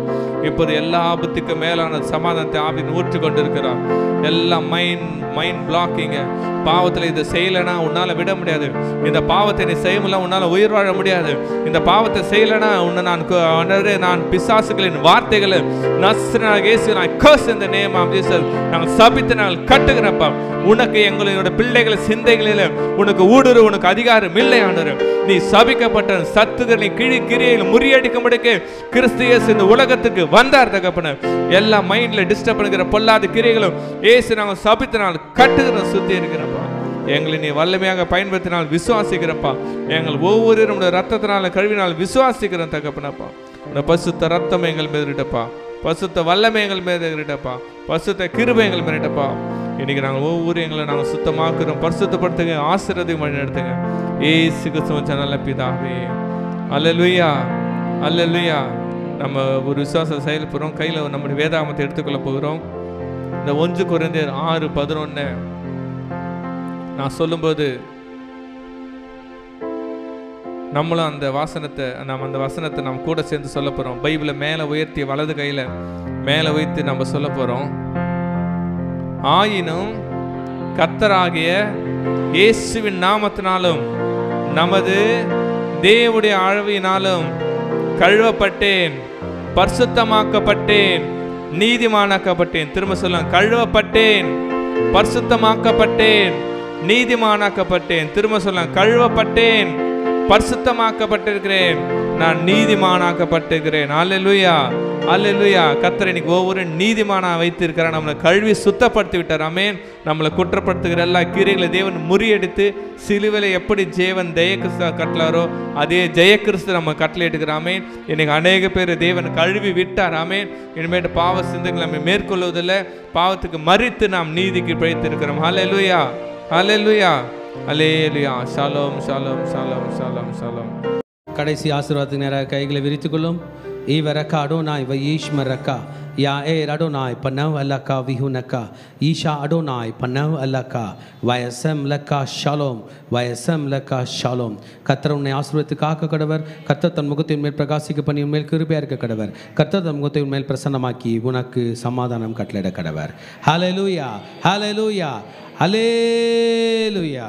Speaker 1: இப்போது எல்லா ஆபத்துக்கு மேலான சமாதானத்தை ஆவின் ஊற்றி கொண்டிருக்கிறார். எல்லாம் மைண்ட் பிளாக்கிங்க. பாவத்தில் இதை செய்யலைன்னா உன்னால் விட முடியாது. இந்த பாவத்தை நீ செய்யலாம், உன்னால் உயிர் வாழ முடியாது. இந்த பாவத்தை செய்யலைன்னா உன்னை நான் பிசாசுகளின் வார்த்தைகளை நாங்கள் சபித்து நாங்கள் கட்டுகிறப்பா. உனக்கு எங்களோட பிள்ளைகளை சிந்தைகளில் உனக்கு ஊடுரு, உனக்கு அதிகாரம் இல்லை ஆண்டவர். நீ சபிக்கப்பட்ட சத்துக்களை கிரியில் முறியடிக்கும்படிக்கு கிறிஸ்து இயேசு இந்த உலகத்துக்கு வந்தார் தகப்பன. எல்லா மைண்ட்ல டிஸ்டர்ப் பண்ணுகிற பொல்லாத கிரியைகளும் இயேசு நாங்கள் சபித்தினால் கட்டுகிற சுத்தி இருக்கிறப்பா. எங்களை நீ வல்லமையாக பயன்படுத்தினால் விசுவாசிக்கிறப்பா. எங்கள் ஒவ்வொருவரும் ரத்தத்தினால கழுவினால் விசுவாசிக்கிறோம் தகப்பனப்பா. உன்னை பசுத்த ரத்தம் எங்கள் மேலிட்டப்பா, பசுத்த வல்லமை எங்கள் மேலிட்டப்பா, பசுத்த கிருபை எங்கள் மேலிட்டப்பா. இன்னைக்கு நாங்கள் ஒவ்வொரு எங்களை நாங்கள் சுத்தமாக்குறோம். பரிசுத்தப்படுத்துங்க, ஆசீர்வாதம் வழி நடத்துங்க. ஏசு கிறிஸ்துவின் நல்ல பிதாவே. அல்லேலூயா, அல்லேலூயா. நம்ம ஒரு விசுவாச செயல்படுறோம். கையில் நம்முடைய வேதாகமத்தை எடுத்துக்கொள்ள போகிறோம். இந்த 1 கொரிந்தியர் 6:11 நான் சொல்லும்போது நம்மளும் அந்த வசனத்தை நம்ம கூட சேர்ந்து சொல்ல போகிறோம். பைபிளை மேலே உயர்த்தி வலது கையில் மேலே வைத்து நம்ம சொல்ல போகிறோம். ஆயினும் கர்த்தராகிய இயேசுவின் நாமத்தினாலும் நமது தேவனுடைய ஆவியினாலும் கழுவப்பட்டேன், பரிசுத்தமாக்கப்பட்டேன், நீதிமானாக்கப்பட்டேன். திரும்ப சொல்லுங்க. கழுவப்பட்டேன், பரிசுத்தமாக்கப்பட்டேன், நீதிமானாக்கப்பட்டேன். திரும்ப சொல்லுங்க. கழுவப்பட்டேன், பரிசுத்தமாக்கப்பட்டிருக்கிறேன், நான் நீதிமானாக்கப்பட்டிருக்கிறேன். அல்லேலூயா, அல்லேலூயா. கர்த்தர் இன்னைக்கு ஒவ்வொரு நீதிமானா வைத்திருக்கிறார். நம்மளை கழுவி சுத்தப்படுத்தி விட்டார். ஆமென். நம்மளை குற்றப்படுத்துகிற எல்லா கிரியைகளை தேவன் முறியடித்து சிலுவையில் எப்படி தேவன் ஜெயகிறிஸ்து கட்டலாரோ அதே ஜெயகிறிஸ்து நம்ம கட்டளையிட்டுக்கிறார். ஆமென். இன்னைக்கு அநேக பேர் தேவன் கழுவி விட்டார். ஆமென். இனிமேட்டு பாவ சிந்தனைகளை நம்ம மேற்கொள்வதில்லை. பாவத்துக்கு மறித்து நாம் நீதிக்கு பிழைத்திருக்கிறோம். அல்லேலூயா, அல்லேலூயா, அல்லேலூயா. ஷாலோம், ஷாலோம், ஷாலோம், ஷாலோம், ஷாலோம்.
Speaker 3: கடைசி ஆசீர்வாதத்துக்கு நேராக கைகளை விரித்துக்கொள்ளும். ஈவரக்கா அடோனாய் வயீஷ்மரக்கா யா ஏ அடோனாய் பனவ் அல்லக்கா விஹுனக்கா ஈஷா அடோனாய் பனவ் அல்லக்கா வயசம் லக்கா ஷாலோம், வயசம் லக்கா ஷாலோம். கர்த்தர் உன்னை ஆசீர்வதித்து காக்க கடவர். கர்த்தர் தன் முகத்தின் மேல் பிரகாசிக்க பண்ணி உன்மேல் கிருபையா இருக்க கடவர். கர்த்தர் தன் முகத்தை உன்மேல் பிரசன்னமாக்கி உனக்கு சமாதானம் கட்டளையிட கடவர். ஹல்லேலூயா, ஹல்லேலூயா, ஹல்லேலூயா.